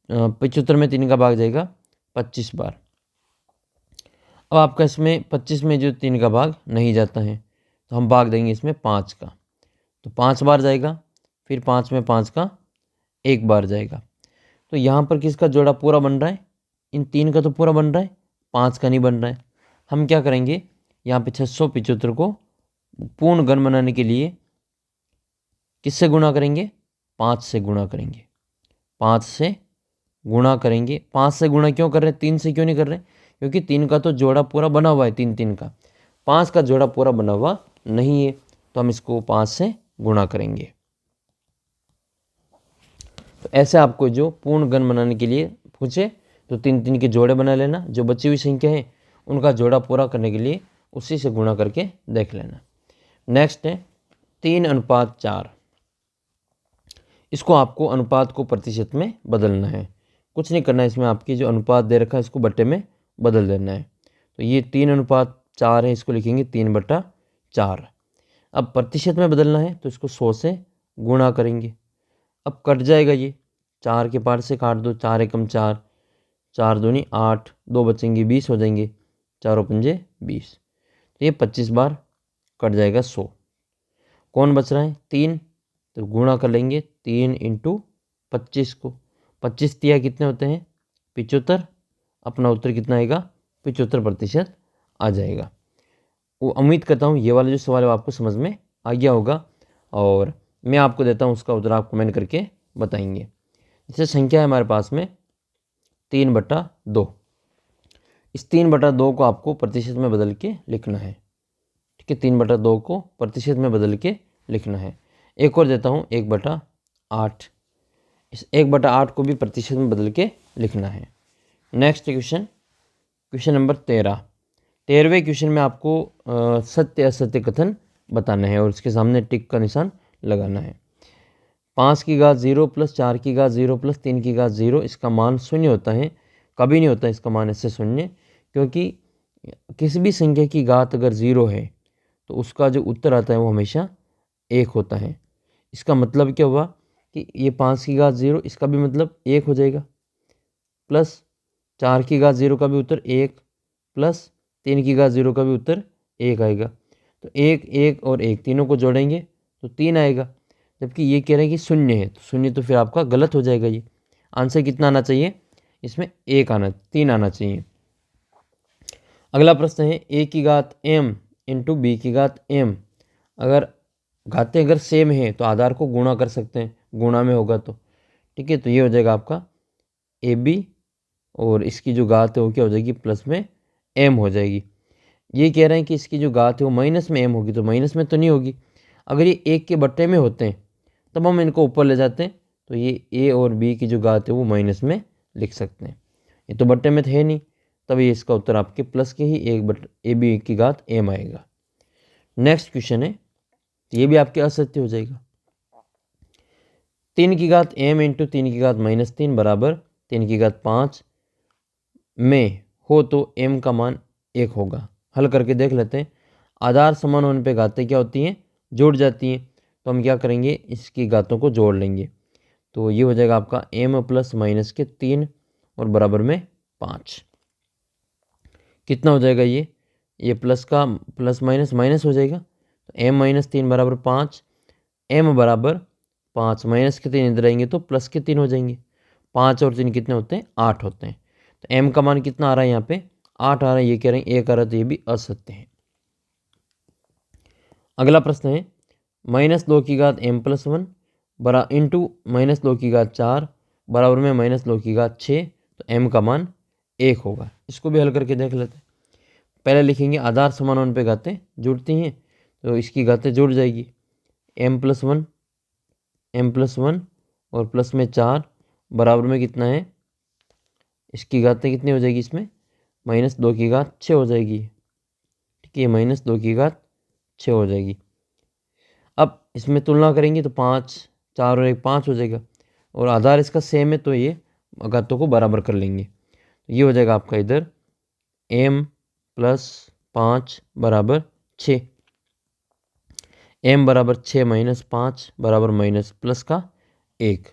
Speaker 1: 75 में 3 का भाग जाएगा 25 बार। अब आपका इसमें 25 में जो 3 का भाग नहीं जाता है तो हम भाग देंगे इसमें 5 का, तो 5 बार जाएगा, फिर 5 में 5 का 1 बार जाएगा। तो यहाँ पर किसका जोड़ा पूरा बन रहा है? इन 3 का तो पूरा बन रहा है, 5 का नहीं बन रहा है। हम क्या करेंगे, यहाँ पे 675 को पूर्ण घन बनाने के लिए किससे गुणा करेंगे? 5 से गुणा करेंगे। 5 से गुणा करेंगे। 5 से गुणा क्यों कर रहे हैं, 3 से क्यों नहीं कर रहे? क्योंकि 3 का तो जोड़ा पूरा बना हुआ है, 3 का। 5 का जोड़ा पूरा बना हुआ नहीं है, तो हम इसको 5 से गुणा करेंगे। तो ऐसे आपको जो पूर्ण घन बनाने के लिए पूछे तो 3 के जोड़े बना लेना, जो बची हुई संख्या है उनका जोड़ा पूरा करने के लिए उसी से गुणा करके देख लेना। नेक्स्ट है 3:4। इसको आपको अनुपात को प्रतिशत में बदलना है। कुछ नहीं करना है, इसमें आपकी जो अनुपात दे रखा है इसको बट्टे में बदल देना है। तो ये 3:4 है, इसको लिखेंगे 3/4। अब प्रतिशत में बदलना है तो इसको 100 से गुणा करेंगे। अब कट जाएगा ये, 4 के पार से काट दो, 4 एकम 4, 4 दूनी 8, 2 बचेंगे 20 हो जाएंगे, 4 पंजे 20। तो ये 25 बार कट जाएगा 100। कौन बच रहा है? 3, तो गुणा कर लेंगे 3 × 25 को। 25 तिया कितने होते हैं? 75। अपना उत्तर कितना आएगा? 75% आ जाएगा। वो उम्मीद करता हूँ ये वाला जो सवाल है आपको समझ में आ गया होगा, और मैं आपको देता हूँ उसका उत्तर, आप कमेंट करके बताएंगे। जैसे संख्या है हमारे पास में 3/2। इस 3/2 को आपको प्रतिशत में बदल के लिखना है। ठीक है, 3/2 को प्रतिशत में बदल के लिखना है। एक और देता हूँ 1/8। इस 1/8 को भी प्रतिशत में बदल के लिखना है। Next question number 13। 13वें क्वेश्चन में आपको सत्य असत्य कथन बताना है और उसके सामने टिक का निशान लगाना है। 5 की घात 0 + 4 की घात 0 + 3 की घात 0, इसका मान शून्य होता है। कभी नहीं होता इसका मान ऐसे शून्य, क्योंकि किसी भी संख्या की घात अगर 0 है तो उसका जो उत्तर आता है वो हमेशा 1 होता है। इसका मतलब क्या हुआ कि ये 5 की घात 0, इसका भी मतलब 1 हो जाएगा, प्लस 4 की घात 0 का भी उत्तर 1, प्लस 3 की घात 0 का भी उत्तर 1 आएगा। तो 1, 1 और 1 तीनों को जोड़ेंगे तो 3 आएगा। जबकि ये कह रहे हैं कि शून्य है, तो शून्य तो फिर आपका गलत हो जाएगा। ये आंसर कितना आना चाहिए? इसमें 3 आना चाहिए। अगला प्रश्न है a की घात m × b की घात m। अगर घातें अगर सेम है तो आधार को गुणा कर सकते हैं, गुणा में होगा तो। ठीक है, तो ये हो जाएगा आपका ab, और इसकी जो घात है वो क्या हो जाएगी? प्लस में m हो जाएगी। ये कह रहे हैं कि इसकी जो घात है वो माइनस में m होगी, तो माइनस में तो नहीं होगी। अगर ये 1 के बट्टे में होते हैं तब हम इनको ऊपर ले जाते हैं, तो ये a और b की जो घात है वो माइनस में लिख सकते हैं। ये तो बट्टे में थे नहीं, तब ये इसका उत्तर आपके प्लस के ही ab की घात m आएगा। नेक्स्ट क्वेश्चन है, ये भी आपके असत्य हो जाएगा। 3 की घात m × 3 की घात -3 बराबर 3 की घात 5 में हो तो m का मान 1 होगा। हल करके देख लेते हैं। आधार समान होने पे घातें क्या होती हैं? जुड़ जाती हैं। तो हम क्या करेंगे? इसकी घातों को जोड़ लेंगे। तो ये हो जाएगा आपका m + -3 और बराबर में 5। कितना हो जाएगा ये प्लस का प्लस माइनस माइनस हो जाएगा, तो m - 3 बराबर 5। m बराबर 5, माइनस के 3 इधर आएंगे तो प्लस के 3 हो जाएंगे। 5 और 3 कितने होते हैं? 8 होते हैं। तो m का मान कितना आ रहा है? यहाँ पे 8 आ रहा है। ये कह रहे हैं 1 आ रहा है, तो ये भी असत्य है। अगला प्रश्न है -2 की घात m + 1 बरा इंटू -2 की घात 4 बराबर में -2 की घात 6, तो m का मान 1 होगा। इसको भी हल करके देख लेते हैं। पहले लिखेंगे आधार समान होने पे घातें जुड़ती हैं, तो इसकी घातें जुड़ जाएगी। m + 1 और प्लस में 4 बराबर में कितना है? इसकी घातें कितनी हो जाएगी? इसमें -2 की घात 6 हो जाएगी। ठीक है, -2 की घात 6 हो जाएगी। अब इसमें तुलना करेंगे तो 5, 4 और 1 5 हो जाएगा, और आधार इसका सेम है तो ये घातों को बराबर कर लेंगे। तो ये हो जाएगा आपका इधर m + 5 बराबर 6। m बराबर 6 - 5 बराबर माइनस प्लस का 1।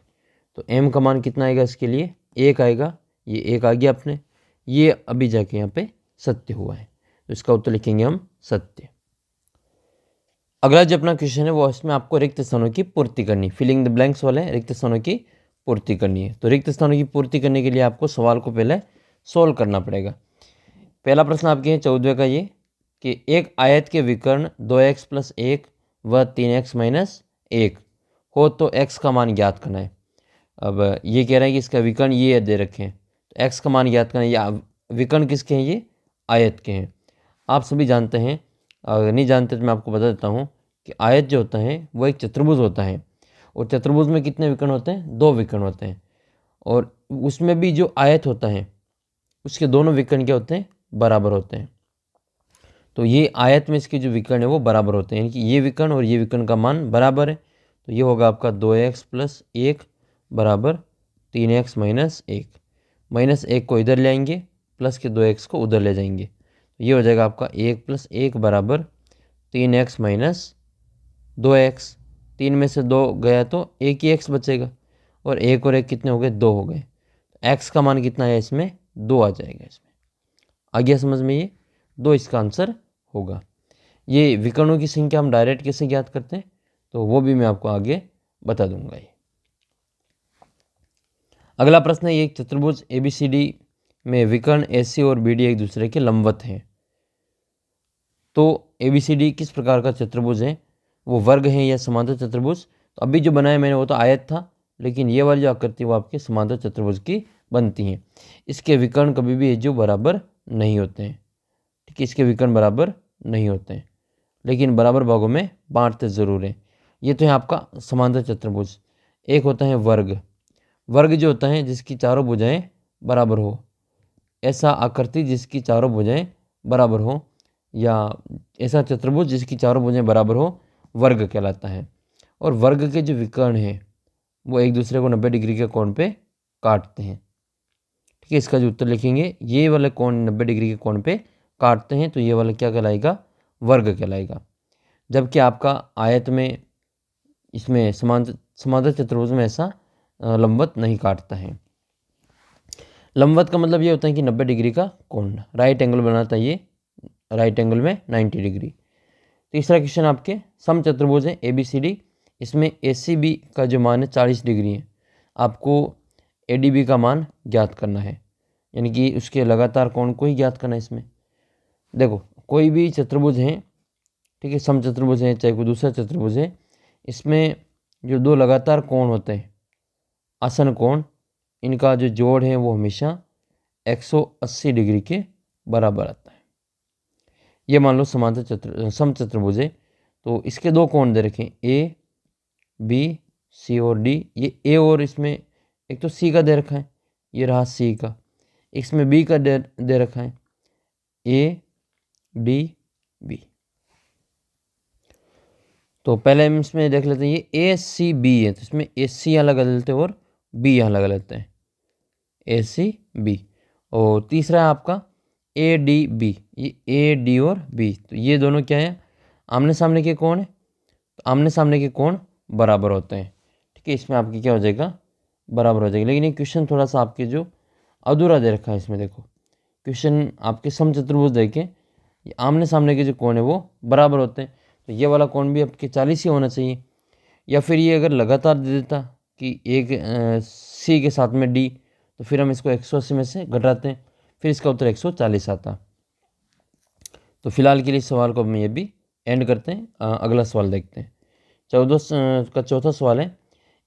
Speaker 1: तो m का मान कितना आएगा इसके लिए? 1 आएगा, ये 1 आ गया अपने, ये अभी जाके यहाँ पे सत्य हुआ है, तो इसका उत्तर लिखेंगे हम सत्य। अगला जो अपना क्वेश्चन है वो इसमें आपको रिक्त स्थानों की पूर्ति करनी, फिलिंग द ब्लैंक्स वाले रिक्त स्थानों की पूर्ति करनी है। तो रिक्त स्थानों की पूर्ति करने के लिए आपको सवाल को पहले सोल्व करना पड़ेगा। पहला प्रश्न आपके 14वें का ये कि एक आयत के विकर्ण 2x + 1 व 3x - 1 हो तो x का मान ज्ञात करना है। अब ये कह रहे हैं कि इसका विकर्ण ये दे रखे हैं, तो x का मान ज्ञात करना है। या विकर्ण किसके हैं? ये आयत के हैं। आप सभी जानते हैं, अगर नहीं जानते तो मैं आपको बता देता हूँ कि आयत जो होता है वो एक चतुर्भुज होता है, और चतुर्भुज में कितने विकर्ण होते हैं? 2 विकर्ण होते हैं, और उसमें भी जो आयत होता है उसके दोनों विकर्ण क्या होते हैं? बराबर होते हैं। तो ये आयत में इसके जो विकर्ण है वो बराबर होते हैं, यानी कि ये विकर्ण और ये विकर्ण का मान बराबर है। तो ये होगा आपका 2x + 1 बराबर 3x - 1। -1 को इधर ले आएंगे, प्लस के 2x को उधर ले जाएंगे, तो ये हो जाएगा आपका 1 + 1 बराबर 3x - 2x। 3 में से 2 गया तो 1 ही x बचेगा, और 1 और 1 कितने हो गए? 2 हो गए। x का मान कितना है इसमें? 2 आ जाएगा इसमें। आ गया समझ में? ये 2 इसका आंसर होगा। ये विकर्णों की संख्या हम डायरेक्ट कैसे ज्ञात करते हैं तो वो भी मैं आपको आगे बता दूंगा। ये अगला प्रश्न है, एक चतुर्भुज ABCD में विकर्ण AC और BD एक दूसरे के लंबवत हैं। तो ABCD किस प्रकार का चतुर्भुज है? वो वर्ग है या समांतर चतुर्भुज? तो अभी जो बनाया मैंने वो तो आयत था, लेकिन ये वाली जो आकृति वो आपके समांतर चतुर्भुज की बनती हैं। इसके विकर्ण कभी भी जो बराबर नहीं होते हैं, ठीक है, इसके विकर्ण बराबर नहीं होते हैं, लेकिन बराबर भागों में बांटते ज़रूर हैं। ये तो है आपका समांतर चतुर्भुज। एक होता है वर्ग। वर्ग जो होता है जिसकी चारों भुजाएं बराबर हो, ऐसा आकृति जिसकी चारों भुजाएं बराबर हो, या ऐसा चतुर्भुज जिसकी चारों भुजाएं बराबर हो, वर्ग कहलाता है। और वर्ग के जो विकर्ण हैं वो एक दूसरे को 90 डिग्री के कोण पे काटते हैं, ठीक है। इसका जो उत्तर लिखेंगे, ये वाले कोण 90 डिग्री के कोण पे काटते हैं, तो ये वाला क्या कहलाएगा? वर्ग कहलाएगा। जबकि आपका आयत में, इसमें समांतर चतुर्भुज में ऐसा लंबवत नहीं काटता है। लंबवत का मतलब ये होता है कि 90 डिग्री का कोण, राइट एंगल बनाता है ये, राइट एंगल में 90 डिग्री। तीसरा क्वेश्चन आपके समचतुर्भुज है ABCD, इसमें ACB का जो मान है 40 डिग्री है। आपको ADB का मान ज्ञात करना है, यानी कि उसके लगातार कोण को ही ज्ञात करना है। इसमें देखो, कोई भी चतुर्भुज है, ठीक है, समचतुर्भुज है चाहे कोई दूसरा चतुर्भुज है, इसमें जो 2 लगातार कोण होते हैं, आसन कोण, इनका जो जोड़ है वो हमेशा 180 डिग्री के बराबर आता है। ये मान लो समांतर समचतुर्भुज है, तो इसके 2 कोण दे रखें ABC और D। ये A और इसमें एक तो C का दे रखा है, ये रहा C का, इसमें B का दे रखा है ADB। तो पहले हम इसमें देख लेते हैं, ये ACB है, तो इसमें AC यहाँ लगा लेते हैं और B यहाँ लगा लेते हैं, ACB। और तीसरा है आपका ADB, ये AD और B, तो ये दोनों क्या है? आमने सामने के कोण है, तो आमने सामने के कोण बराबर होते हैं, ठीक है। इसमें आपकी क्या हो जाएगा? बराबर हो जाएगा। लेकिन ये क्वेश्चन थोड़ा सा आपके जो अधूरा दे रखा है, इसमें देखो क्वेश्चन आपके समचतुर्भुज देखे, ये आमने सामने के जो कोण है वो बराबर होते हैं, तो ये वाला कोण भी आपके 40 ही होना चाहिए। या फिर ये अगर लगातार दे देता कि एक C के साथ में D, तो फिर हम इसको 180 में से घटाते हैं, फिर इसका उत्तर 140 आता। तो फिलहाल के लिए सवाल को हम ये भी एंड करते हैं। अगला सवाल देखते हैं। 14 का चौथा सवाल है,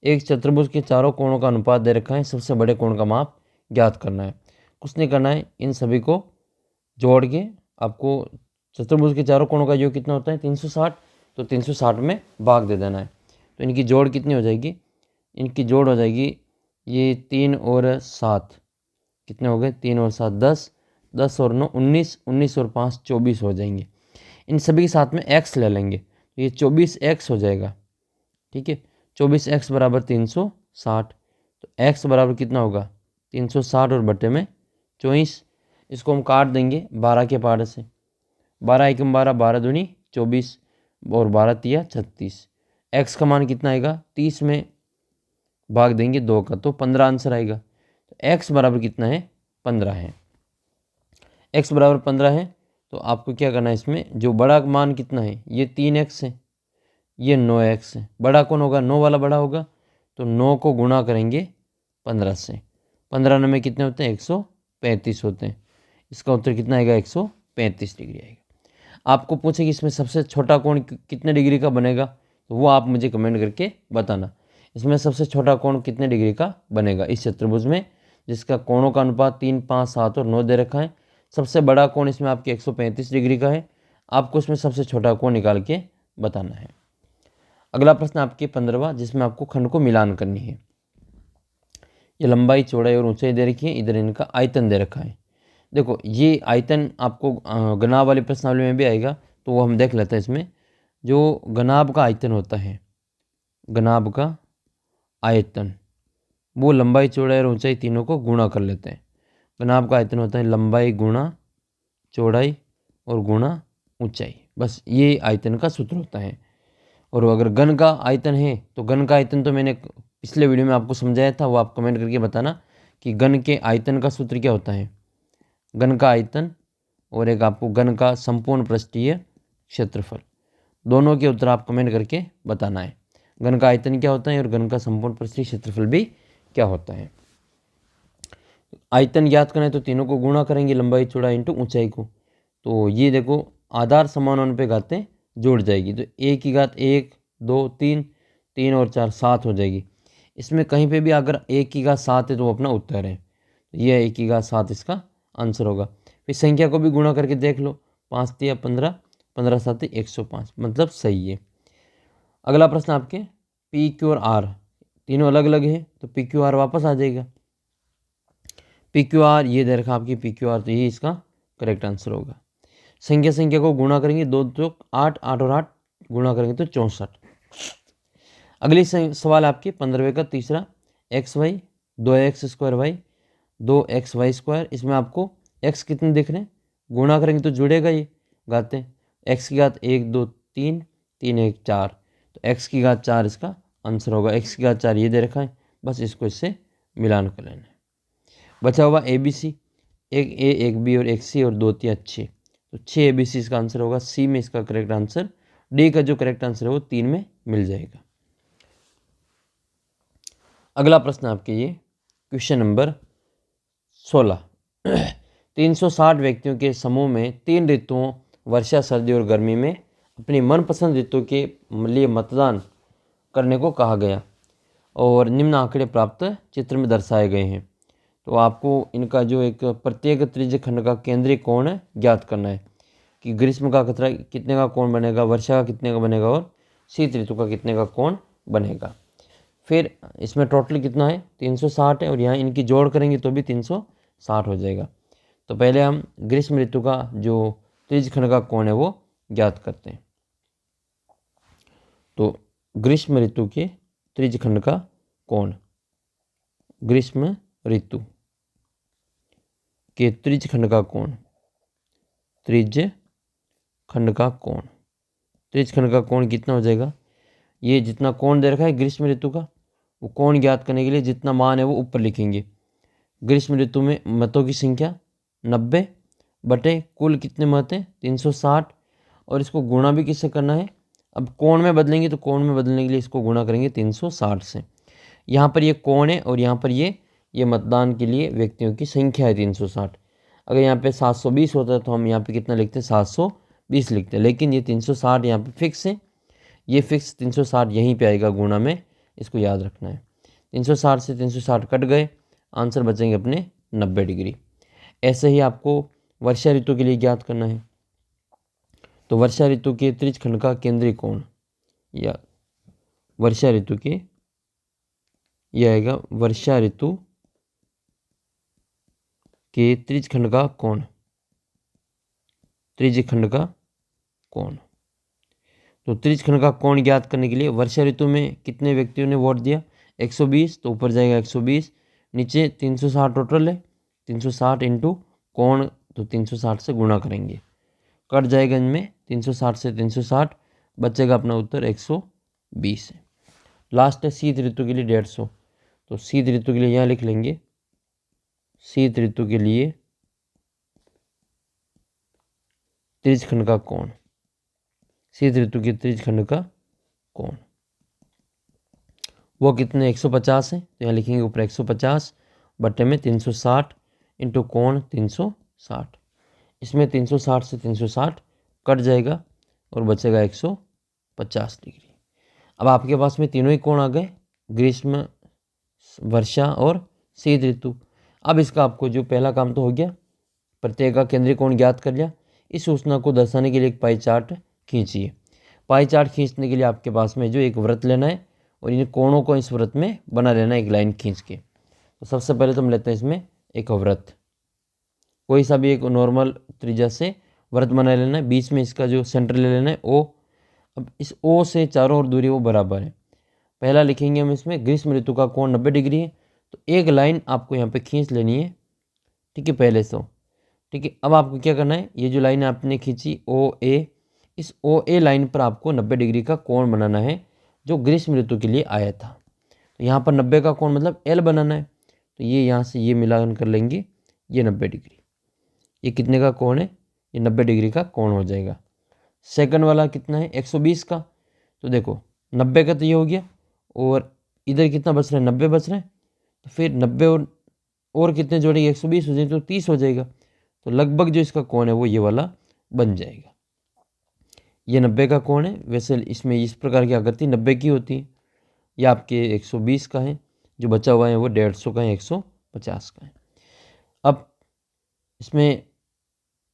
Speaker 1: एक चतुर्भुज के चारों कोणों का अनुपात दे रखा है, सबसे बड़े कोण का माप ज्ञात करना है। कुछ नहीं करना है, इन सभी को जोड़ के आपको चतुर्भुज के चारों कोणों का योग कितना होता है? 360, तो 360 में भाग दे देना है। तो इनकी जोड़ कितनी हो जाएगी? इनकी जोड़ हो जाएगी ये 3 और 7, कितने हो गए? 3 और 7 10, 10 और 9 19, 19 और 5 24 हो जाएंगे। इन सभी के साथ में x ले लेंगे, तो ये 24x हो जाएगा, ठीक है। 24x बराबर 360, तो x बराबर कितना होगा? 360 और बटे में 24। इसको हम काट देंगे 12 के पार से, 12 एकम 12, 12 दूनी 24 और 12 तिया 36। x का मान कितना आएगा? 30 में भाग देंगे 2 का, तो 15 आंसर आएगा। x बराबर कितना है, 15 है। x बराबर 15 है तो आपको क्या करना है, इसमें जो बड़ा मान कितना है, ये 3x है, ये 9x है। बड़ा कौन होगा, 9 वाला बड़ा होगा, तो 9 को गुणा करेंगे 15 से। 15 में कितने होते हैं, 135 होते हैं। इसका उत्तर कितना आएगा, 135 डिग्री आएगा। आपको पूछे कि इसमें सबसे छोटा कोण कितने डिग्री का बनेगा, तो वो आप मुझे कमेंट करके बताना। इसमें सबसे छोटा कोण कितने डिग्री का बनेगा इस चतुर्भुज में, जिसका कोणों का अनुपात 3, 5, 7 और 9 दे रखा है। सबसे बड़ा कोण इसमें आपके 135 डिग्री का है। आपको इसमें सबसे छोटा कोण निकाल के बताना है। अगला प्रश्न आपके 15वां, जिसमें आपको खंड को मिलान करनी है। ये लंबाई, चौड़ाई और ऊंचाई दे रखी है, इधर इनका आयतन दे रखा है। देखो ये आयतन आपको घनाभ वाली प्रश्नावली में भी आएगा, तो वो हम देख लेते हैं। इसमें जो घनाभ का आयतन होता है, घनाभ का आयतन, वो लंबाई, चौड़ाई और ऊंचाई तीनों को गुणा कर लेते हैं। घनाभ का आयतन होता है लंबाई गुणा चौड़ाई और गुणा ऊंचाई, बस ये आयतन का सूत्र होता है। और अगर घन का आयतन है तो घन का आयतन तो मैंने पिछले वीडियो में आपको समझाया था, वो आप कमेंट करके बताना कि घन के आयतन का सूत्र क्या होता है। घन का आयतन और एक आपको घन का संपूर्ण पृष्ठीय क्षेत्रफल, दोनों के उत्तर आप कमेंट करके बताना है। घन का आयतन क्या होता है और घन का संपूर्ण पृष्ठीय क्षेत्रफल भी क्या होता है। आयतन ज्ञात करना है तो तीनों को गुणा करेंगे, लंबाई, चौड़ाई इंटू ऊंचाई को। तो ये देखो आधार समान होने पे घातें जोड़ जाएगी, तो 1 की घात 1, 2, 3, 3 और 4 7 हो जाएगी। इसमें कहीं पे भी अगर 1 की घात 7 है तो वो अपना उत्तर है। यह 1 की घात 7 इसका आंसर होगा। फिर संख्या को भी गुणा करके देख लो, 5 तिया 15, 15 7 105, मतलब सही है। अगला प्रश्न आपके पी क्यू और आर तीनों अलग अलग है, तो पी क्यू आर वापस आ जाएगा। पी क्यू आर ये दे रखा आपकी पी क्यू आर, तो ये इसका करेक्ट आंसर होगा। संख्या को गुणा करेंगे, 2 चौक 8, 8 और 8 गुणा करेंगे तो 64। अगली सवाल आपके 15वें का तीसरा, एक्स वाई 2x² 2xy²। इसमें आपको x कितने दिख रहे हैं, गुणा करेंगे तो जुड़ेगा ये घातें। x की घात 1, 2, 3, 3, 1, 4, तो x की घात 4 इसका आंसर होगा। x की घात 4 ये दे रखा है, बस इसको इससे मिलान कर लेना है। बचा हुआ ABC, एक A, एक B और एक C और 2 3 6, तो 6 ABC इसका आंसर होगा। C में इसका करेक्ट आंसर, D का जो करेक्ट आंसर है वो 3 में मिल जाएगा। अगला प्रश्न आपके ये क्वेश्चन नंबर 16। 360 व्यक्तियों के समूह में 3 ऋतुओं वर्षा, सर्दी और गर्मी में अपनी मनपसंद ऋतु के लिए मतदान करने को कहा गया और निम्न आंकड़े प्राप्त चित्र में दर्शाए गए हैं। तो आपको इनका जो एक प्रत्येक त्रिज्य खंड का केंद्रीय कोण है ज्ञात करना है कि ग्रीष्म का कितने का कोण बनेगा, वर्षा का कितने का बनेगा और शीत ऋतु का कितने का कोण बनेगा। फिर इसमें टोटल कितना है, 360 है, और यहाँ इनकी जोड़ करेंगे तो भी 360 हो जाएगा। तो पहले हम ग्रीष्म ऋतु का जो त्रिज्य खंड का कोण है वो ज्ञात करते हैं। तो ग्रीष्म ऋतु के त्रिज्य खंड का कोण, ग्रीष्म ऋतु के त्रिज्य खंड का कोण, त्रिज्य खंड का कोण, त्रिज्य खंड का कोण कितना हो जाएगा, ये जितना कोण दे रखा है ग्रीष्म ऋतु का, वो कोण ज्ञात करने के लिए जितना मान है वो ऊपर लिखेंगे। ग्रीष्म ऋतु में मतों की संख्या 90 बटे कुल कितने मत हैं 360, और इसको गुणा भी किससे करना है, अब कोण में बदलेंगे तो कोण में बदलने के लिए इसको गुणा करेंगे 360 से। यहाँ पर ये कोण है और यहाँ पर ये मतदान के लिए व्यक्तियों की संख्या है 360। अगर यहाँ पे 720 होता है तो हम यहाँ पे कितना लिखते हैं 720 लिखते हैं, लेकिन ये 360 यहाँ पे फिक्स है, ये फिक्स 360 यहीं पे आएगा गुणा में, इसको याद रखना है। 360 से 360 कट गए, आंसर बचेंगे अपने 90 डिग्री। ऐसे ही आपको वर्षा ऋतु के लिए ज्ञात करना है। तो वर्षा ऋतु के त्रिज्य खंड का केंद्रीय कोण, या वर्षा ऋतु के, यह आएगा वर्षा ऋतु के त्रिज्य खंड का कोण, त्रिज्य खंड का कोण। तो त्रिज्य खंड का कोण ज्ञात करने के लिए वर्षा ऋतु में कितने व्यक्तियों ने वोट दिया 120, तो ऊपर जाएगा 120, नीचे 360 टोटल है, 360 इंटू कोण, तो 360 से गुणा करेंगे, कट जाएगा इनमें 360 से 360, बचेगा अपना उत्तर 120 है। लास्ट है शीत ऋतु के लिए 150, तो शीत ऋतु के लिए यहाँ लिख लेंगे शीत ऋतु के लिए त्रिज्यखंड का कोण, शीत ऋतु के त्रिज्यखंड का कोण वो कितने 150 है, तो यहाँ लिखेंगे ऊपर 150 बट्टे में 360 इंटू कोण 360। इसमें 360 से 360 कट जाएगा और बचेगा 150 डिग्री। अब आपके पास में तीनों ही कोण आ गए, ग्रीष्म, वर्षा और शीत ऋतु। अब इसका आपको जो पहला काम तो हो गया, प्रत्येक का केंद्रीय कोण ज्ञात कर लिया। इस सूचना को दर्शाने के लिए एक पाई चार्ट खींचिए। पाई चार्ट खींचने के लिए आपके पास में जो एक वृत्त लेना है और इन कोणों को इस वृत्त में बना लेना है एक लाइन खींच के। तो सबसे पहले तो हम लेते हैं इसमें एक वृत्त, कोई सा भी एक नॉर्मल त्रिज्या से वृत्त बना लेना है। बीच में इसका जो सेंटर ले लेना है ओ। अब इस ओ से चारों ओर दूरी वो बराबर है। पहला लिखेंगे हम इसमें ग्रीष्म ऋतु का कोण 90 डिग्री है, तो एक लाइन आपको यहाँ पे खींच लेनी है, ठीक है, पहले से। ठीक है, अब आपको क्या करना है, ये जो लाइन आपने खींची ओ ए, इस ओ ए लाइन पर आपको 90 डिग्री का कोण बनाना है जो ग्रीष्म ऋतु के लिए आया था। तो यहाँ पर 90 का कोण मतलब एल बनाना है, तो ये यहाँ से ये मिलान कर लेंगे, ये 90 डिग्री। ये कितने का कोण है, ये 90 डिग्री का कोण हो जाएगा। सेकंड वाला कितना है 120 का, तो देखो 90 का तो ये हो गया और इधर कितना बच रहा है 90 बच रहा है, तो फिर 90 और कितने जोड़ेंगे 120 हो जाएंगे तो 30 हो जाएगा। तो लगभग जो इसका कोण है वो ये वाला बन जाएगा। ये 90 का कोण है। वैसे इसमें इस प्रकार की आकृति 90 की होती है। ये आपके 120 का है, जो बचा हुआ है वो 150 का है, 150 का है। अब इसमें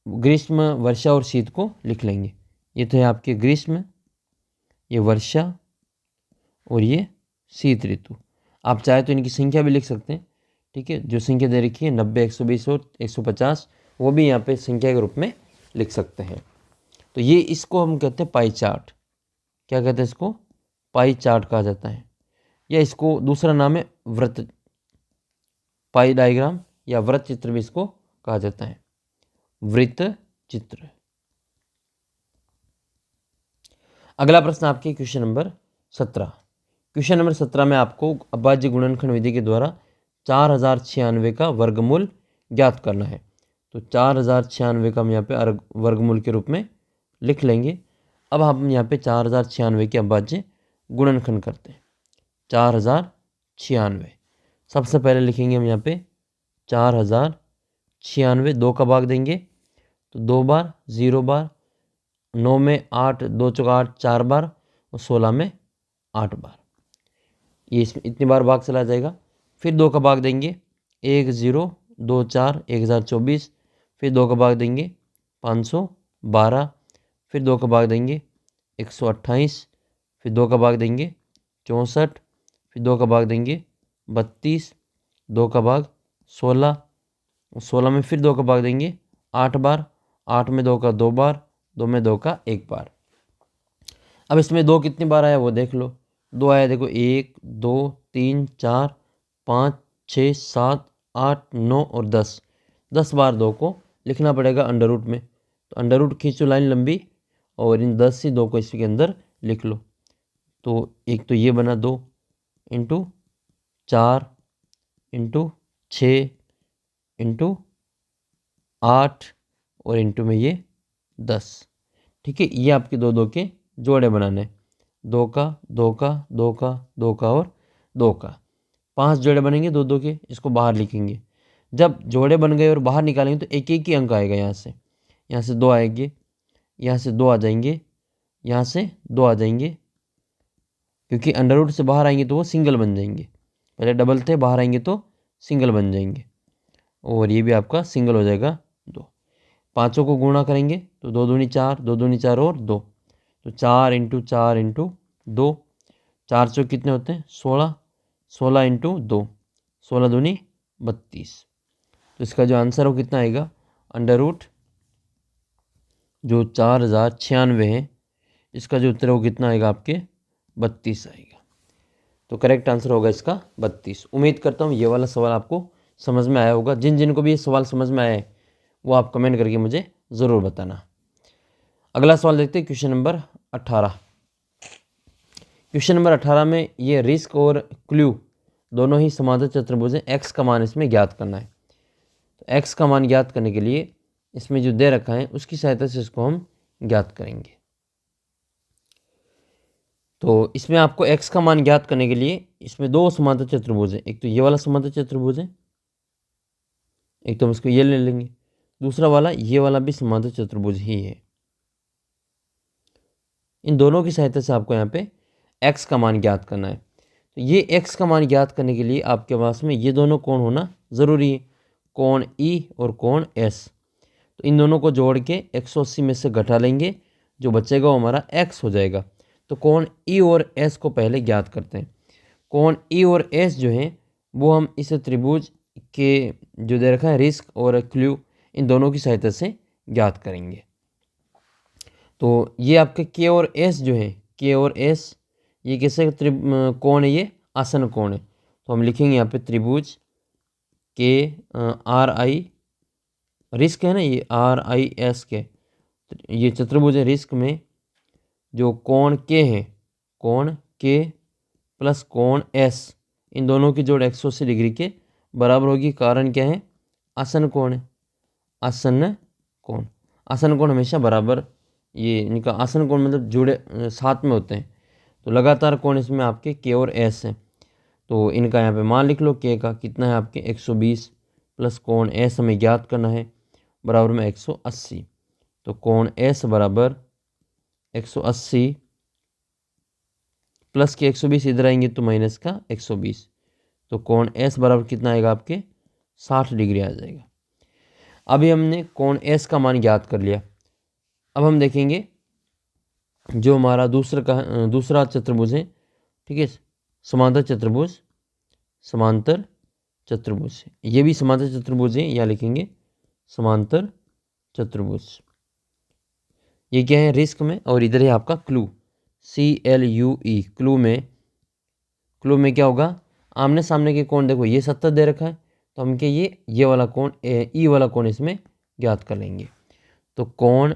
Speaker 1: ग्रीष्म, वर्षा और शीत को लिख लेंगे। ये तो है आपके ग्रीष्म, ये वर्षा और ये शीत ऋतु। आप चाहे तो इनकी संख्या भी लिख सकते हैं, ठीक है। जो संख्या दे रखी है 90, 120 और 150, वो भी यहाँ पे संख्या के रूप में लिख सकते हैं। तो ये इसको हम कहते हैं पाई चार्ट। क्या कहते हैं इसको, पाई चार्ट कहा जाता है, या इसको दूसरा नाम है वृत्त, पाई डायग्राम या वृत्त चित्र भी इसको कहा जाता है, वृत्त चित्र। अगला प्रश्न आपके क्वेश्चन नंबर 17। क्वेश्चन नंबर 17 में आपको अभाज्य गुणनखंड विधि के द्वारा 4096 का वर्गमूल ज्ञात करना है। तो 4096 का हम यहाँ पे वर्गमूल के रूप में लिख लेंगे। अब हम यहाँ पे 4096 के अभाज्य गुणनखंड करते हैं। 4096 सबसे पहले लिखेंगे हम यहाँ पे 4096, 2 का भाग देंगे तो 2 बार, 0 बार, 9 में 8, 2 चौका 8, 4 बार और 16 में 8 बार। ये इसमें इतनी बार भाग चला जाएगा। फिर 2 का भाग देंगे 1 0 2 4 1024, फिर 2 का भाग देंगे 512, फिर 2 का भाग देंगे 128, फिर 2 का भाग देंगे 64, फिर 2 का भाग देंगे 32, 2 का भाग 16, 16 में फिर 2 का भाग देंगे 8 बार, 8 में 2 का 2 बार, 2 में 2 का 1 बार। अब इसमें 2 कितनी बार आया वो देख लो। 2 आया देखो 1 2 3 4 5 6 7 8 9 और 10, 10 बार 2 को लिखना पड़ेगा अंडर रूट में। तो अंडर रूट खींचो लाइन लंबी और इन 10 से 2 को इसके अंदर लिख लो। तो एक तो ये बना 2 इंटू 4 इंटू 6 इंटू 8 और इंटू में ये 10, ठीक है। ये आपके 2 2 के जोड़े बनाने, 2 का 2 का 2 का 2 का और 2 का, 5 जोड़े बनेंगे 2 2 के। इसको बाहर लिखेंगे। जब जोड़े बन गए और बाहर निकालेंगे तो एक एक ही अंक आएगा। यहाँ से 2 आएंगे, यहाँ से 2 आ जाएंगे, यहाँ से 2 आ जाएंगे, क्योंकि अंडर रूट से बाहर आएंगे तो वो सिंगल बन जाएंगे। पहले डबल थे, बाहर आएंगे तो सिंगल बन जाएंगे और ये भी आपका सिंगल हो जाएगा 2। पाँचों को गुणा करेंगे तो 2 दूनी 4, 2 दूनी 4 और 2, तो 4 इंटू 4 इंटू 2, 4 चौक कितने होते हैं 16, 16 इंटू 2, 16 दूनी 32। तो इसका जो आंसर हो कितना आएगा, अंडर रूट जो 4096 है, इसका जो उत्तर हो कितना आएगा आपके 32 आएगा। तो करेक्ट आंसर होगा इसका 32। उम्मीद करता हूँ ये वाला सवाल आपको समझ में आया होगा। जिन जिनको भी ये सवाल समझ में आया है वो आप कमेंट करके मुझे ज़रूर बताना। अगला सवाल देखते हैं क्वेश्चन नंबर 18। क्वेश्चन नंबर 18 में ये रिस्क और क्लू दोनों ही समांतर चतुर्भुज हैं। एक्स का मान इसमें ज्ञात करना है। तो x का मान ज्ञात करने के लिए इसमें जो दे रखा है उसकी सहायता से इसको हम ज्ञात करेंगे। तो इसमें आपको x का मान ज्ञात करने के लिए इसमें दो समांतर चतुर्भुज है, एक तो ये वाला समांतर चतुर्भुज है, एक तो हम इसको ये ले लेंगे, दूसरा वाला ये वाला भी समांतर चतुर्भुज ही है। इन दोनों की सहायता से आपको यहाँ पे x का मान ज्ञात करना है। तो ये x का मान ज्ञात करने के लिए आपके पास में ये दोनों कोण होना ज़रूरी है, कोण E और कोण S। तो इन दोनों को जोड़ के 180 में से घटा लेंगे, जो बचेगा वो हमारा x हो जाएगा। तो कोण E और S को पहले ज्ञात करते हैं। कोण E और S जो है वो हम इस त्रिभुज के जो दे रखा है रिस्क और क्ल्यू, इन दोनों की सहायता से ज्ञात करेंगे। तो ये आपके K और S जो है, K और S ये कैसे कोण है, ये आसन कोण है। तो हम लिखेंगे यहाँ पे त्रिभुज RI रिस्क है ना, ये RIS के, ये चतुर्भुज है रिस्क में जो कोण K है, कोण K प्लस कोण S, इन दोनों की जोड़ 180 डिग्री के बराबर होगी। कारण क्या है, आसन कोण है, आसन कोण। आसन कोण हमेशा बराबर, ये इनका आसन कोण मतलब जुड़े साथ में होते हैं। तो लगातार कोण इसमें आपके K और S हैं। तो इनका यहाँ पे मान लिख लो, K का कितना है आपके 120 प्लस कोण S हमें ज्ञात करना है बराबर में 180। तो कोण S बराबर 180 प्लस के 120 इधर आएंगे तो माइनस का 120। तो कोण S बराबर कितना आएगा आपके 60 डिग्री आ जाएगा। अभी हमने कोण S का मान ज्ञात कर लिया। अब हम देखेंगे जो हमारा दूसरा चतुर्भुज है, ठीक है, समांतर चतुर्भुज, समांतर चतुर्भुज, ये भी समांतर चतुर्भुज है, या लिखेंगे समांतर चतुर्भुज। ये क्या है, रिस्क में, और इधर है आपका क्लू, CLUE, क्लू में क्या होगा, आमने सामने के कोण देखो ये 70 दे रखा है, तो हम क्या ये वाला कोण E वाला कोण इसमें ज्ञात कर लेंगे। तो कोण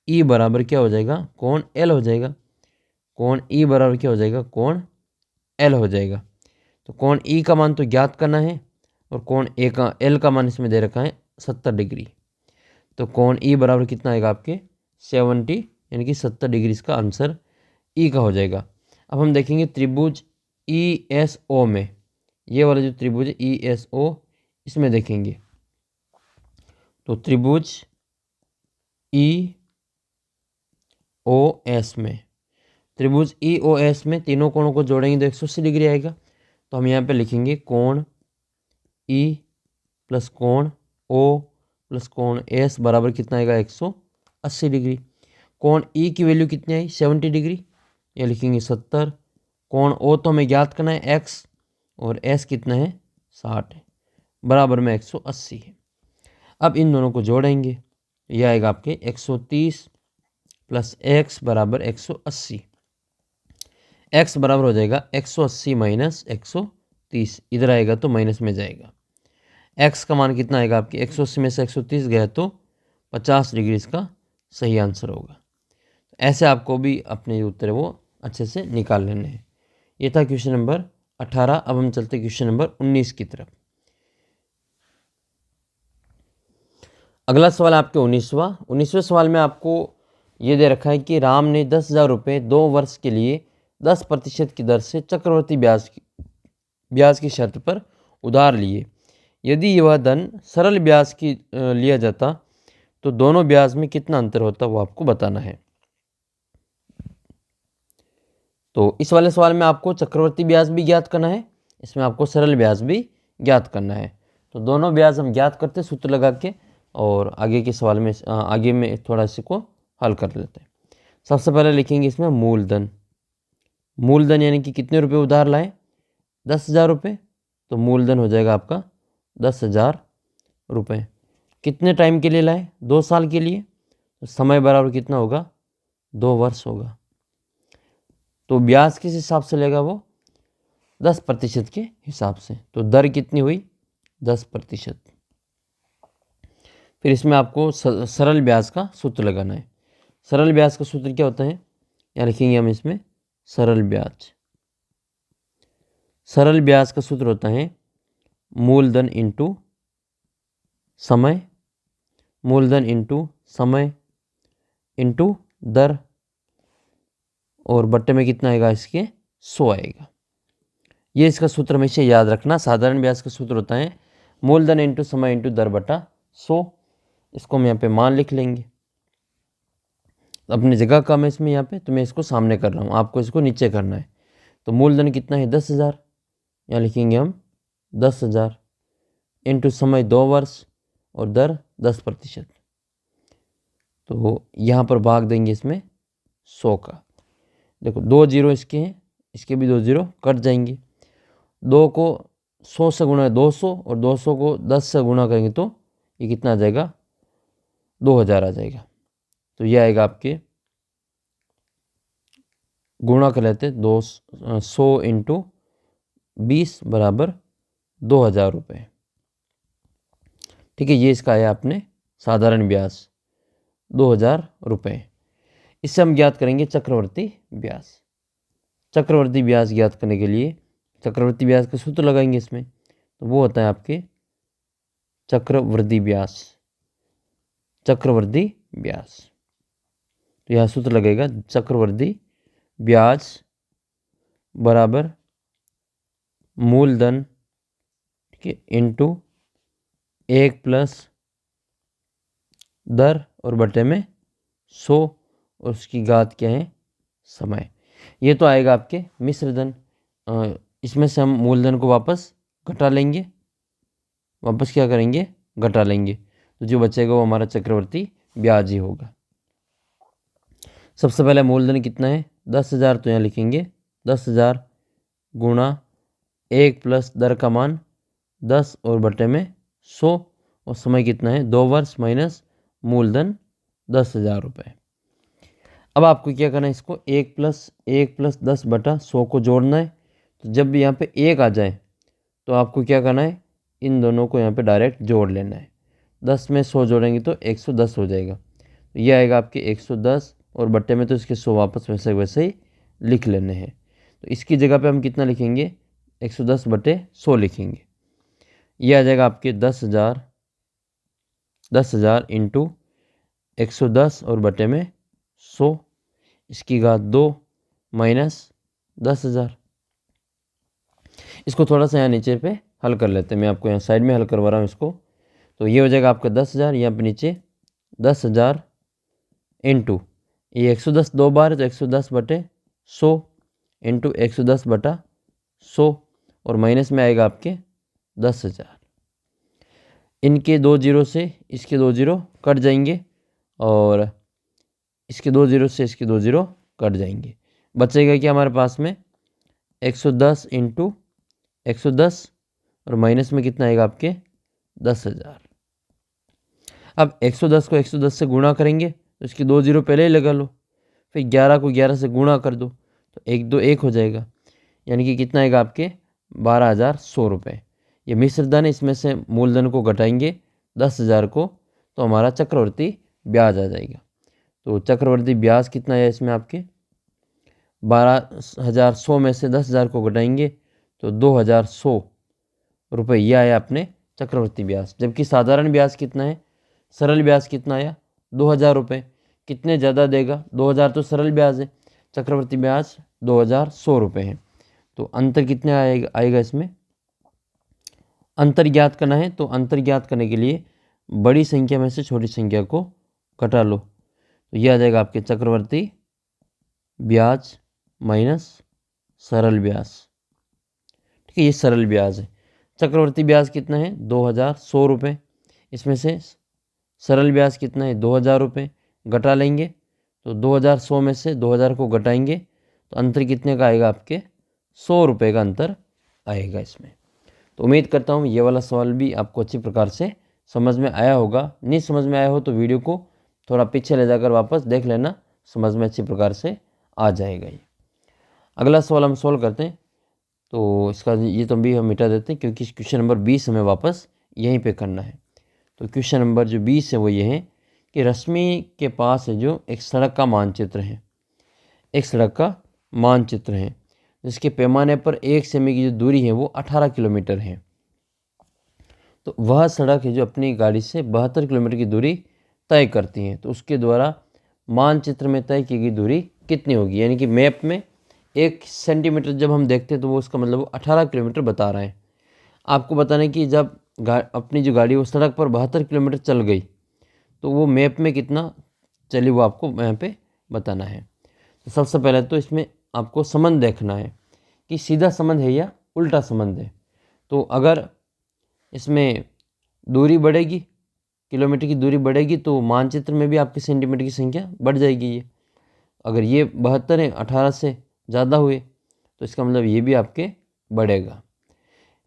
Speaker 1: E बराबर क्या हो जाएगा, कोण L हो जाएगा। कोण E बराबर क्या हो जाएगा, कोण L हो जाएगा। तो कोण E का मान तो ज्ञात करना है, और कोण L का मान इसमें दे रखा है 70 डिग्री। तो कोण E बराबर कितना आएगा आपके 70, यानी कि 70 डिग्री इसका आंसर E का हो जाएगा। अब हम देखेंगे त्रिभुज ESO में, ये वाला जो त्रिभुज है ESO, इसमें देखेंगे तो त्रिभुज EOS में, त्रिभुज EOS में तीनों कोणों को जोड़ेंगे तो 180 डिग्री आएगा। तो हम यहाँ पे लिखेंगे कोण E प्लस कोण O प्लस कोण S बराबर कितना आएगा 180 डिग्री। कोण E की वैल्यू कितनी आई 70 डिग्री, ये लिखेंगे 70। कोण O तो हमें ज्ञात करना है X, और S कितना है 60 है, बराबर में 180 है। अब इन दोनों को जोड़ेंगे, यह आएगा आपके 130 प्लस X बराबर 180। X बराबर हो जाएगा 180 माइनस 130, इधर आएगा तो माइनस में जाएगा। X का मान कितना आएगा आपके 180 में से 130 गया तो 50 डिग्री इसका सही आंसर होगा। ऐसे आपको भी अपने जो उत्तर है वो अच्छे से निकाल लेने हैं। ये था क्वेश्चन नंबर 18। अब हम चलते क्वेश्चन नंबर 19 की तरफ। अगला सवाल आपके 19वें सवाल में आपको ये दे रखा है कि राम ने 10,000 रुपये 2 वर्ष के लिए 10% की दर से चक्रवृद्धि ब्याज की शर्त पर उधार लिए। यदि वह धन सरल ब्याज की लिया जाता तो दोनों ब्याज में कितना अंतर होता वो आपको बताना है। तो इस वाले सवाल में आपको चक्रवृद्धि ब्याज भी ज्ञात करना है, इसमें आपको सरल ब्याज भी ज्ञात करना है। तो दोनों ब्याज हम ज्ञात करते सूत्र लगा के, और आगे के सवाल में आगे में थोड़ा इसको हल कर लेते हैं। सबसे पहले लिखेंगे इसमें मूलधन। मूलधन यानी कि कितने रुपए उधार लाए, 10,000 रुपये, तो मूलधन हो जाएगा आपका 10,000 रुपये। कितने टाइम के लिए लाए, 2 साल के लिए, तो समय बराबर कितना होगा 2 वर्ष होगा। तो ब्याज किस हिसाब से लेगा वो 10% के हिसाब से। तो दर कितनी हुई 10%। फिर इसमें आपको सरल ब्याज का सूत्र लगाना है। सरल ब्याज का सूत्र क्या होता है, यहाँ लिखेंगे हम इसमें सरल ब्याज। सरल ब्याज का सूत्र होता है मूलधन इंटू समय मूलधन इंटू समय इंटू दर, और बट्टे में कितना आएगा इसके 100 आएगा। ये इसका सूत्र हमेशा याद रखना। साधारण ब्याज का सूत्र होता है मूलधन इंटू समय इंटू दर बटा 100। इसको हम यहाँ पे मान लिख लेंगे। अपनी जगह कम है इसमें यहाँ पे, तो मैं इसको सामने कर रहा हूँ, आपको इसको नीचे करना है। तो मूलधन कितना है 10,000, यहाँ लिखेंगे हम 10,000 इंटू समय 2 वर्ष और दर 10%। तो यहाँ पर भाग देंगे इसमें 100 का। देखो 2 जीरो इसके हैं, इसके भी 2 जीरो कट जाएंगे। 2 को 100 से गुणा है 200 और 200 को 10 से गुणा करेंगे तो ये कितना आ जाएगा 2000 आ जाएगा। तो ये आएगा आपके, गुणा कर लेते 100 इंटू 20 बराबर 2000 रुपये। ठीक है, ये इसका आया आपने साधारण ब्याज 2000 रुपये। इससे हम ज्ञात करेंगे चक्रवर्ती ब्याज। चक्रवर्ती ब्याज ज्ञात करने के लिए चक्रवर्ती ब्याज का सूत्र लगाएंगे इसमें, तो वो होता है आपके चक्रवृद्धि ब्याज। चक्रवृद्धि ब्याज, तो यह सूत्र लगेगा चक्रवृद्धि ब्याज बराबर मूलधन, ठीक है, इंटू 1 प्लस दर और बटे में 100 और उसकी घात क्या है समय। ये तो आएगा आपके मिश्र धन। इसमें से हम मूलधन को वापस घटा लेंगे, वापस क्या करेंगे घटा लेंगे, तो जो बचेगा वो हमारा चक्रवर्ती ब्याज ही होगा। सबसे पहले मूलधन कितना है 10,000, तो यहाँ लिखेंगे 10,000 गुणा 1 प्लस दर का मान 10 और बटे में 100 और समय कितना है 2 वर्ष माइनस मूलधन 10,000 रुपये। अब आपको क्या करना है, इसको 1 प्लस 10 बटा 100 को जोड़ना है। तो जब भी यहाँ पे 1 आ जाए तो आपको क्या करना है, इन दोनों को यहाँ पे डायरेक्ट जोड़ लेना है। 10 में 100 जोड़ेंगे तो 110 हो जाएगा। तो ये आएगा आपके 110 और बट्टे में तो इसके 100 वापस वैसे वैसे ही लिख लेने हैं। तो इसकी जगह पे हम कितना लिखेंगे 110 बटे 100 लिखेंगे। ये आ जाएगा आपके 10,000 इंटू 110 और बटे में 100, इसकी घात 2 माइनस 10,000। इसको थोड़ा सा यहाँ नीचे पे हल कर लेते हैं, मैं आपको यहाँ साइड में हल करवा रहा हूँ इसको। तो ये हो जाएगा आपका 10,000, यहाँ पे नीचे 10,000 इंटू ये 110 2 बार है तो 110 बटे 100 इंटू 110 बटा 100 और माइनस में आएगा आपके 10,000। इनके 2 जीरो से इसके 2 जीरो कट जाएंगे और इसके 2 जीरो से इसके 2 जीरो कट जाएंगे। बचेगा कि हमारे पास में 110 इंटू 110 और माइनस में कितना आएगा आपके 10,000। अब 110 को 110 से गुणा करेंगे तो इसकी 2 जीरो पहले ही लगा लो, फिर 11 को 11 से गुणा कर दो तो 1 2 1 हो जाएगा, यानी कि कितना आएगा आपके 12,100 रुपये। ये मिश्र धन, इसमें से मूलधन को घटाएंगे 10,000 को तो हमारा चक्रवर्ती ब्याज आ जाएगा। तो चक्रवर्ती ब्याज कितना है इसमें आपके 12,100 में से 10,000 को घटाएंगे तो 2,100 रुपये, यह आया अपने चक्रवर्ती ब्याज। जबकि साधारण ब्याज कितना है, सरल ब्याज कितना आया 2,000 रुपये। कितने ज़्यादा देगा 2,000 तो सरल ब्याज है, चक्रवर्ती ब्याज 2,100 रुपये है। तो अंतर कितने आएगा इसमें, अंतर ज्ञात करना है तो अंतर ज्ञात करने के लिए बड़ी संख्या में से छोटी संख्या को घटा लो। तो यह आ जाएगा आपके चक्रवर्ती ब्याज माइनस सरल ब्याज। ठीक है, ये सरल ब्याज है। चक्रवर्ती ब्याज कितना है 2,100 रुपये, इसमें से सरल ब्याज कितना है 2,000 रुपये, घटा लेंगे तो 2,100 में से 2,000 को घटाएंगे तो अंतर कितने का आएगा आपके 100 रुपये का अंतर आएगा इसमें। तो उम्मीद करता हूँ ये वाला सवाल भी आपको अच्छी प्रकार से समझ में आया होगा। नहीं समझ में आया हो तो वीडियो को थोड़ा पीछे ले जाकर वापस देख लेना, समझ में अच्छी प्रकार से आ जाएगा। ये अगला सवाल हम सोल्व करते हैं। तो इसका ये तो भी हम मिटा देते हैं क्योंकि क्वेश्चन नंबर 20 हमें वापस यहीं पे करना है। तो क्वेश्चन नंबर जो 20 है वो ये है कि रश्मि के पास है जो एक सड़क का मानचित्र है, एक सड़क का मानचित्र है जिसके पैमाने पर 1 सेमी की जो दूरी है वो 18 किलोमीटर है। तो वह सड़क है जो अपनी गाड़ी से 72 किलोमीटर की दूरी तय करती है। तो उसके द्वारा मानचित्र में तय की गई दूरी कितनी होगी, यानी कि मैप में 1 सेंटीमीटर जब हम देखते हैं तो वो उसका मतलब वो 18 किलोमीटर बता रहा है। आपको बताना है कि जब अपनी जो गाड़ी वो सड़क पर 72 किलोमीटर चल गई तो वो मैप में कितना चली वो आपको यहाँ पे बताना है। तो सबसे पहले तो इसमें आपको संबंध देखना है कि सीधा संबंध है या उल्टा संबंध है। तो अगर इसमें दूरी बढ़ेगी, किलोमीटर की दूरी बढ़ेगी, तो मानचित्र में भी आपके सेंटीमीटर की संख्या बढ़ जाएगी। ये अगर ये 72 है, 18 से ज़्यादा हुए तो इसका मतलब ये भी आपके बढ़ेगा।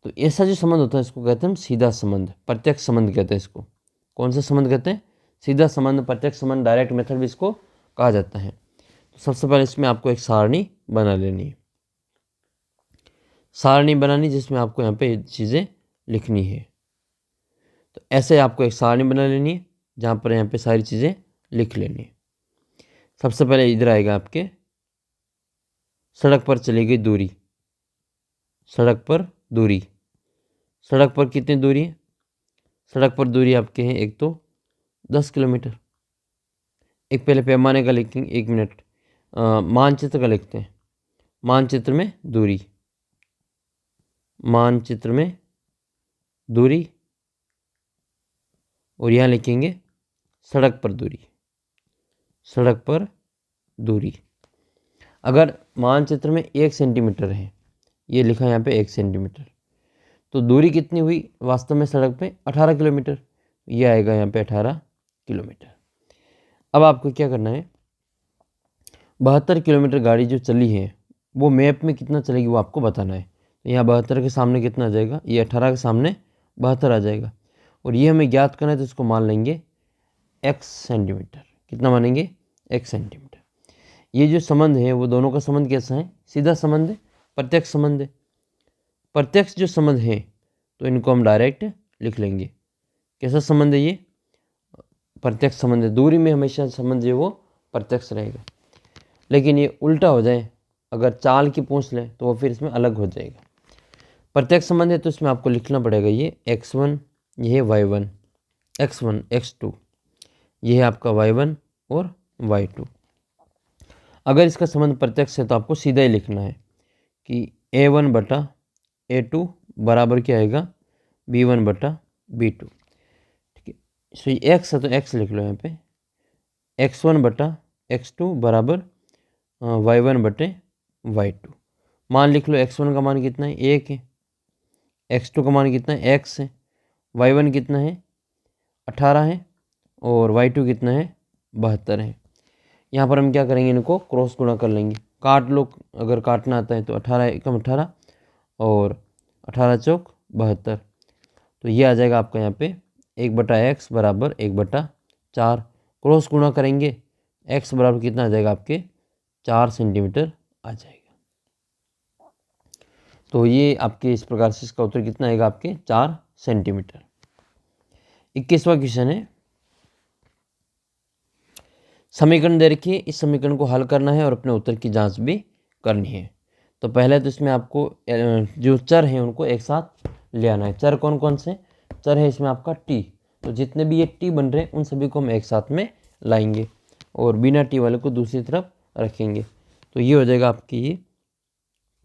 Speaker 1: तो ऐसा जो संबंध होता है इसको कहते हैं हम सीधा संबंध, प्रत्यक्ष संबंध कहते हैं इसको। कौन सा संबंध कहते हैं? सीधा संबंध, प्रत्यक्ष संबंध, डायरेक्ट मेथड भी इसको कहा जाता है। तो सबसे पहले इसमें आपको एक सारणी बना लेनी है, सारणी बनानी जिसमें आपको यहाँ पे चीज़ें लिखनी है। तो ऐसे आपको एक सारणी बना लेनी है जहाँ पर यहाँ पे सारी चीज़ें लिख लेनी है। सबसे पहले इधर आएगा आपके सड़क पर चली गई दूरी, सड़क पर दूरी, सड़क पर कितनी दूरी है? सड़क पर दूरी आपके हैं एक तो 10 किलोमीटर। एक पहले पैमाने का लिखेंगे, 1 मिनट, मानचित्र का लिखते हैं। मानचित्र में दूरी, मानचित्र में दूरी, और यहाँ लिखेंगे सड़क पर दूरी, सड़क पर दूरी। अगर मानचित्र में 1 सेंटीमीटर है, ये लिखा यहाँ पे 1 सेंटीमीटर, तो दूरी कितनी हुई वास्तव में सड़क पे? 18 किलोमीटर। ये आएगा यहाँ पे 18 किलोमीटर। अब आपको क्या करना है, 72 किलोमीटर गाड़ी जो चली है वो मैप में कितना चलेगी वो आपको बताना है। तो यहाँ 72 के सामने कितना आ जाएगा? ये 18 के सामने 72 आ जाएगा, और ये हमें ज्ञात करना है तो इसको मान लेंगे x सेंटीमीटर। कितना मानेंगे? x centimetre. ये जो संबंध है वो दोनों का संबंध कैसा है? सीधा संबंध है, प्रत्यक्ष संबंध है। प्रत्यक्ष जो संबंध है तो इनको हम डायरेक्ट लिख लेंगे। कैसा संबंध है ये? प्रत्यक्ष संबंध है। दूरी में हमेशा संबंध जो वो प्रत्यक्ष रहेगा, लेकिन ये उल्टा हो जाए, अगर चाल की पूछ ले तो वो फिर इसमें अलग हो जाएगा। प्रत्यक्ष संबंध है तो इसमें आपको लिखना पड़ेगा ये x1, ये है y1, x1 x2, ये है आपका y1 और y2। अगर इसका संबंध प्रत्यक्ष है तो आपको सीधा ही लिखना है कि a1 बटा a2 बराबर क्या आएगा? b1 बटा b2। ठीक है, सो ये x है तो x लिख लो यहाँ पे, x1 बटा x2 बराबर y1 बटे y2। मान लिख लो, x1 का मान कितना है? 1 है, x2 का मान कितना है? x है, y1 कितना है? 18 है, और y2 कितना है? 72 है। यहाँ पर हम क्या करेंगे, इनको क्रॉस गुणा कर लेंगे। काट लो, अगर काटना आता है तो 18 एकम 18 और 18 चौक 72। तो ये आ जाएगा आपका यहाँ पे 1/x बराबर 1/4। क्रॉस गुणा करेंगे, x बराबर कितना आ जाएगा आपके? 4 सेंटीमीटर आ जाएगा। तो ये आपके इस प्रकार से इसका उत्तर कितना आएगा आपके? 4 सेंटीमीटर। 21वां क्वेश्चन है, समीकरण दे रखी है, इस समीकरण को हल करना है और अपने उत्तर की जांच भी करनी है। तो पहले तो इसमें आपको जो चर हैं उनको एक साथ ले आना है। चर कौन कौन से? चर है इसमें आपका टी, तो जितने भी ये टी बन रहे हैं उन सभी को हम एक साथ में लाएंगे और बिना टी वाले को दूसरी तरफ रखेंगे। तो ये हो जाएगा आपकी ये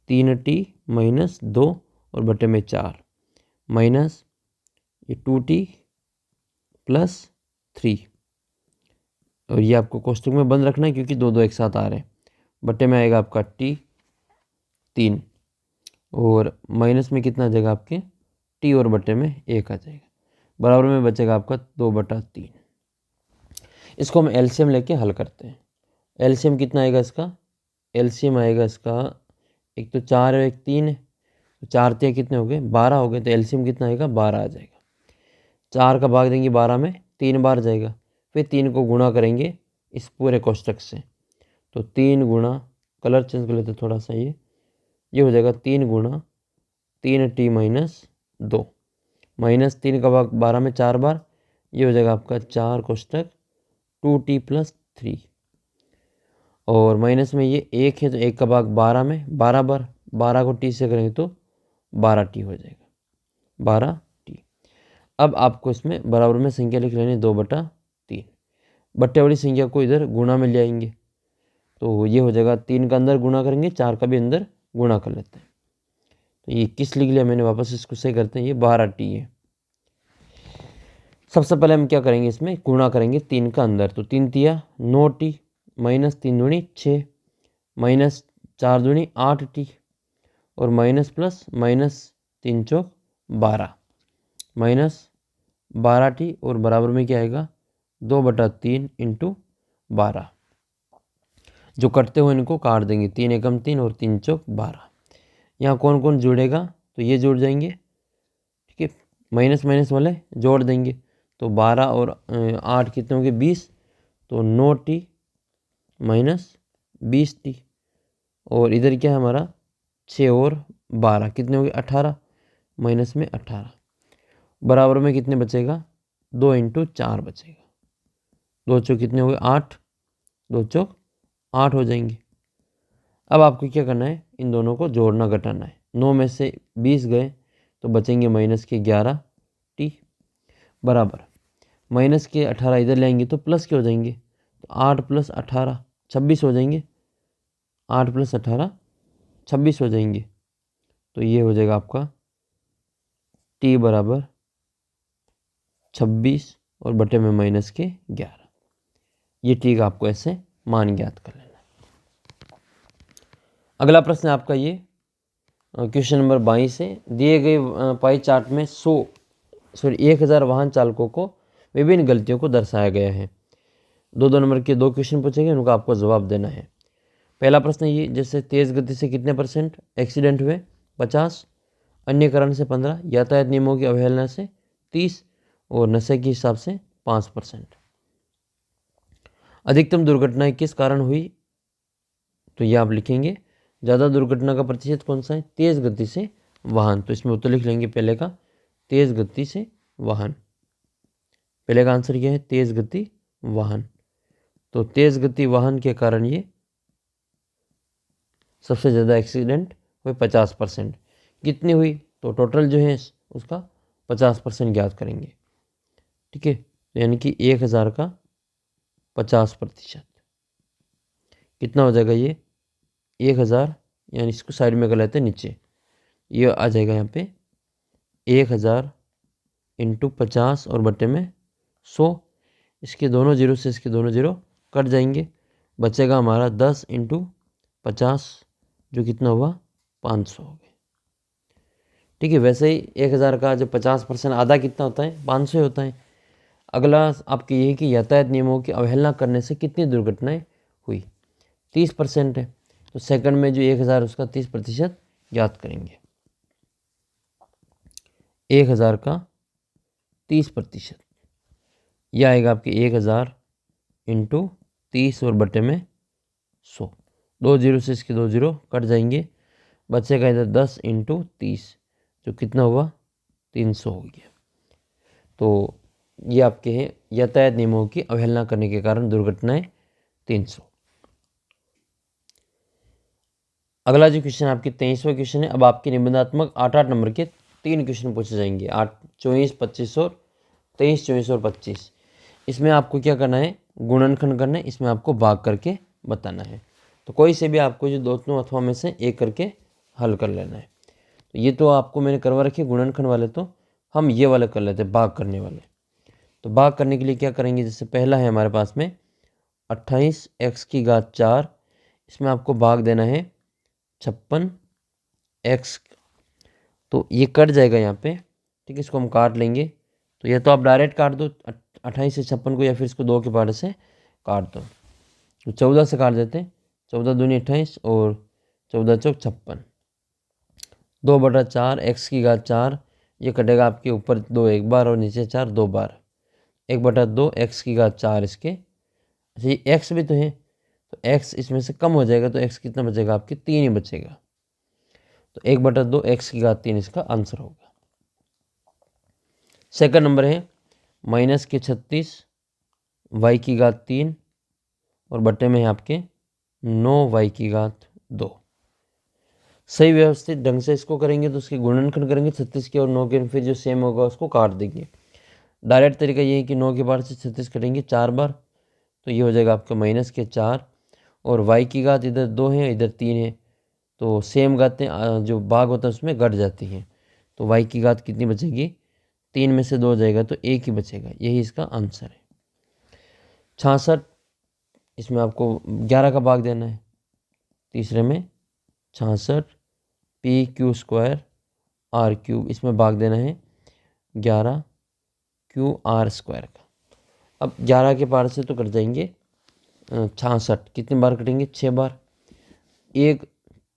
Speaker 1: 3t माइनस 2 और बटे में 4 माइनस ये 2t प्लस 3, और ये आपको कोष्टक में बंद रखना है क्योंकि दो दो एक साथ आ रहे हैं। बटे में आएगा आपका t 3, और माइनस में कितना आ जाएगा आपके? t और बटे में 1 आ जाएगा, बराबर में बचेगा आपका 2/3। इसको हम एलसीएम लेके हल करते हैं। एलसीएम कितना आएगा इसका? एलसीएम आएगा इसका, एक तो 4 और एक 3 है, तो 4 3 कितने हो गए? 12 हो गए। तो एलसीएम कितना आएगा? 12 आ जाएगा। 4 का भाग देंगे 12 में 3 बार जाएगा, फिर 3 को गुणा करेंगे इस पूरे कोष्टक से, तो 3 गुणा, कलर चेंज कर लेते थोड़ा सा, ये हो जाएगा 3 गुणा 3t माइनस 2, माइनस 3 का भाग 12 में 4 बार, ये हो जाएगा आपका 4 कोष्टक 2t प्लस 3, और माइनस में ये 1 है तो 1 का भाग 12 में 12 बार, 12 को t से करेंगे तो 12t हो जाएगा, 12t। अब आपको इसमें बराबर में संख्या लिख लेनी 2/3। बट्टे वाली संख्या को इधर गुणा में ले आएंगे, तो ये हो जाएगा 3 का अंदर गुणा करेंगे, 4 का भी अंदर गुणा कर लेते हैं। तो ये 21 लिख लिया मैंने, वापस इसको सही करते हैं, ये 12t है। सबसे पहले हम क्या करेंगे, इसमें गुणा करेंगे 3 का अंदर, तो 3 तिया 9t, माइनस 3 दूनी 6, माइनस 4 दूनी 8t, और माइनस प्लस माइनस 3 चौक 12, माइनस 12t, और बराबर में क्या आएगा 2/3 इंटू 12। जो कटते हुए इनको काट देंगे, 3 एकम 3 और 3 चौक 12। यहाँ कौन कौन जुड़ेगा, तो ये जुड़ जाएंगे, ठीक है। माइनस माइनस वाले जोड़ देंगे, तो 12 और 8 कितने होंगे 20, तो 9t माइनस 20t, और इधर क्या है हमारा 6 और 12 कितने होंगे 18, माइनस में 18, बराबर में कितने बचेगा 2 इंटू 4 बचेगा। 2 चौक कितने हो गए 8, 2 चौक 8 हो जाएंगे। अब आपको क्या करना है, इन दोनों को जोड़ना घटाना है। 9 में से 20 गए तो बचेंगे माइनस के 11t, बराबर माइनस के 18 इधर लाएंगे तो प्लस के हो जाएंगे, तो 8 + 18 26 हो जाएंगे, 8 + 18 26 हो जाएंगे। तो ये हो जाएगा आपका t बराबर 26 और बटे में माइनस के 11। ये t का आपको ऐसे मान ज्ञात कर लेना है। अगला प्रश्न है आपका ये क्वेश्चन नंबर 22 है। दिए गए पाई चार्ट में 1000 वाहन चालकों को विभिन्न गलतियों को दर्शाया गया है। 2 नंबर के 2 क्वेश्चन पूछेंगे, उनका आपको जवाब देना है। पहला प्रश्न ये, जैसे तेज़ गति से कितने % एक्सीडेंट हुए 50, अन्य कारण से 15, यातायात नियमों की अवहेलना से 30, और नशे के हिसाब से 5%। अधिकतम दुर्घटनाएं किस कारण हुई, तो ये आप लिखेंगे ज़्यादा दुर्घटना का प्रतिशत कौन सा है, तेज़ गति से वाहन। तो इसमें उत्तर लिख लेंगे पहले का, तेज़ गति से वाहन। पहले का आंसर क्या है, तेज़ गति वाहन। तो तेज़ गति वाहन के कारण ये सबसे ज़्यादा एक्सीडेंट हुए 50%। कितनी हुई, तो टोटल जो है उसका 50% ज्ञात करेंगे, ठीक है। यानी कि 1000 का 50% कितना हो जाएगा, ये 1000, यानी इसको साइड में कर लेते हैं नीचे, ये आ जाएगा यहाँ पे 1000 इंटू 50 और बटे में 100। इसके दोनों जीरो से इसके दोनों जीरो कट जाएंगे, बचेगा हमारा 10 इंटू 50, जो कितना हुआ 500 हो गए, ठीक है। वैसे ही 1000 का जो 50% आधा कितना होता है 500 ही होता है। अगला आपकी ये है कि यातायात नियमों की अवहेलना करने से कितनी दुर्घटनाएं हुई, 30% है। तो सेकंड में जो 1000 उसका 30% याद करेंगे। 1000 का 30%, यह आएगा आपके 1000 इंटू 30 और बटे में 100। 2 जीरो से इसके 2 जीरो कट जाएंगे, बचेगा इधर 10 इंटू 30, जो कितना हुआ 300 हो गया। तो ये आपके हैं यातायात नियमों की अवहेलना करने के कारण दुर्घटनाएं 300। अगला जो क्वेश्चन आपकी 23वां क्वेश्चन है। अब आपके निबंधात्मक 8 नंबर के 3 क्वेश्चन पूछे जाएंगे, 8, 24, 25 और 23, 24 और 25। इसमें आपको क्या करना है, गुणनखंड करना है, इसमें आपको भाग करके बताना है। तो कोई से भी आपको जो दोनों अथवा में से एक करके हल कर लेना है। तो ये तो आपको मैंने करवा रखे गुणनखंड वाले, तो हम ये वाले कर लेते हैं भाग करने वाले। तो भाग करने के लिए क्या करेंगे, जैसे पहला है हमारे पास में 28x⁴, इसमें आपको भाग देना है 56x। तो ये कट जाएगा यहाँ पे, ठीक है, इसको हम काट लेंगे। तो या तो आप डायरेक्ट काट दो 28 से 56 को, या फिर इसको 2 के पार्ट से काट दो। तो 14 से काट देते हैं, 14 दूनी 28 और 14 चौक 56। 2/4 x⁴, ये कटेगा आपके ऊपर 2 एक बार और नीचे 4 2 बार। 1/2 x⁴ इसके, अच्छा ये x भी तो है, तो x इसमें से कम हो जाएगा, तो x कितना बचेगा आपके 3 ही बचेगा। तो 1/2 x⁴ इसका आंसर होगा। सेकंड नंबर है -36 y⁴ और बटे में है आपके 9 y⁴। सही व्यवस्थित ढंग से इसको करेंगे तो उसके गुणनखंड करेंगे 36 के और 9 के, फिर जो सेम होगा उसको काट देंगे। डायरेक्ट तरीका ये है कि 9 के बार से 36 कटेंगे 4 बार, तो ये हो जाएगा आपका -4। और y की घात इधर 2 है, इधर 3 है, तो सेम घातें जो भाग होता है उसमें घट जाती हैं। तो y की घात कितनी बचेगी, 3 में से 2 जाएगा तो 1 ही बचेगा। यही इसका आंसर है। 66, इसमें आपको 11 का भाग देना है। तीसरे में 66 PQ² R³ इसमें भाग देना है 11 QR² का। अब 11 के पार से तो कट जाएंगे 66, कितने बार कटेंगे, 6 बार। एक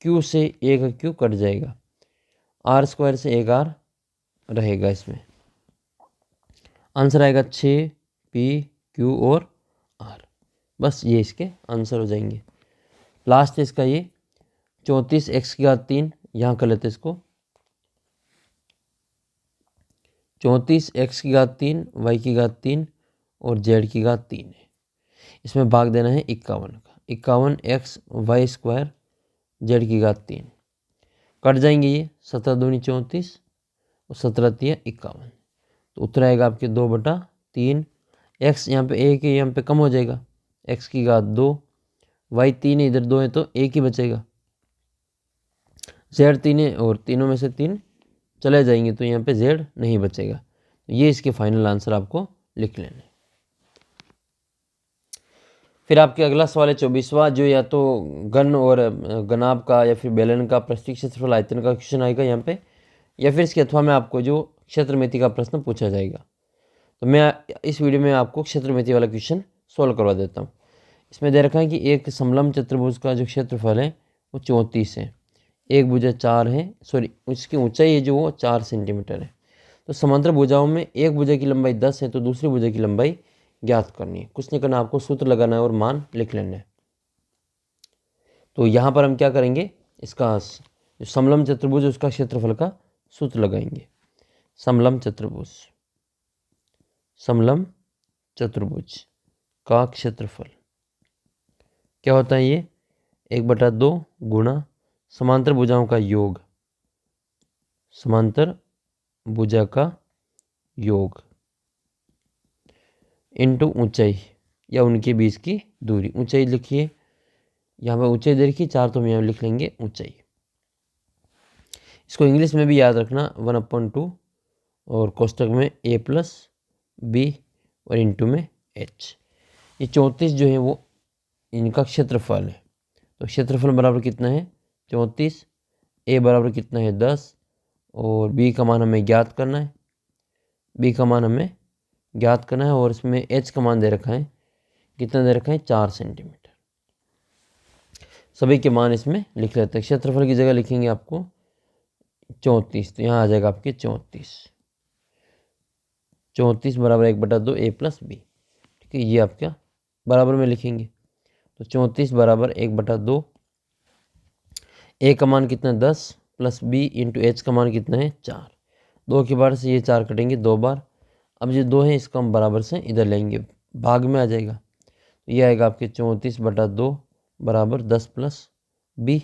Speaker 1: Q से एक Q कट जाएगा, R² से एक R रहेगा। इसमें आंसर आएगा 6 PQ और R। बस ये इसके आंसर हो जाएंगे। लास्ट है इसका ये 34 x की घात 3, यहाँ कर लेते इसको 34 x की घात 3, y की घात 3 और z की घात 3 है। इसमें भाग देना है 51 का। 51 x y² z की घात 3 कट जाएंगे ये 17 दूनी 34 और 17 तिया 51, तो उत्तर आएगा आपके 2/3। x यहाँ पे 1 है, यहाँ पे कम हो जाएगा, x की घात 2, y 3 है, इधर 2 है तो 1 ही बचेगा। z 3 है और तीनों में से 3 चले जाएंगे तो यहाँ पे z नहीं बचेगा। तो ये इसके फाइनल आंसर आपको लिख लेना है। फिर आपके अगला सवाल है 24वां, जो या तो घन और घनाभ का या फिर बेलन का प्रस्तुत क्षेत्रफल आयतन का क्वेश्चन आएगा यहाँ पे, या फिर इसके अथवा में आपको जो क्षेत्रमिति का प्रश्न पूछा जाएगा। तो मैं इस वीडियो में आपको क्षेत्रमिति वाला क्वेश्चन सोल्व करवा देता हूँ। इसमें दे रखा है कि एक समलंब चतुर्भुज का जो क्षेत्रफल है वो 34 है, एक भुजा 4 है, सॉरी उसकी ऊंचाई है जो वो 4 सेंटीमीटर है। तो समांतर भुजाओं में एक भुजा की लंबाई 10 है, तो दूसरी भुजा की लंबाई ज्ञात करनी है। कुछ नहीं करना, आपको सूत्र लगाना है और मान लिख लेना है। तो यहाँ पर हम क्या करेंगे, इसका जो समलंब चतुर्भुज उसका क्षेत्रफल का सूत्र लगाएंगे। समलंब चतुर्भुज, समलंब चतुर्भुज का क्षेत्रफल क्या होता है, ये 1/2 गुणा समांतर भुजाओं का योग, समांतर भुजा का योग इनटू ऊंचाई या उनके बीच की दूरी। ऊंचाई लिखिए, यहाँ पर ऊंचाई दे रखी 4, तो हम यहाँ लिख लेंगे ऊंचाई। इसको इंग्लिश में भी याद रखना 1/2 और कोष्टक में a+b और इंटू में h। ये 34 जो है वो इनका क्षेत्रफल है। तो क्षेत्रफल बराबर कितना है 34, a बराबर कितना है 10 और b का मान हमें ज्ञात करना है, b का मान हमें ज्ञात करना है। और इसमें h का मान दे रखा है, कितना दे रखा है 4 सेंटीमीटर। सभी के मान इसमें लिख लेते हैं। क्षेत्रफल की जगह लिखेंगे आपको 34, तो यहाँ आ जाएगा आपके 34 बराबर 1/2 a+b। ठीक है, ये आपका बराबर में लिखेंगे। तो 34 बराबर 1/2, a का मान कितना 10 प्लस b इंटू h का मान कितना है 4। 2 के बार से ये 4 कटेंगे 2 बार। अब ये 2 है इसको हम बराबर से इधर लेंगे, भाग में आ जाएगा। तो ये आएगा आपके 34/2 बराबर 10 प्लस b।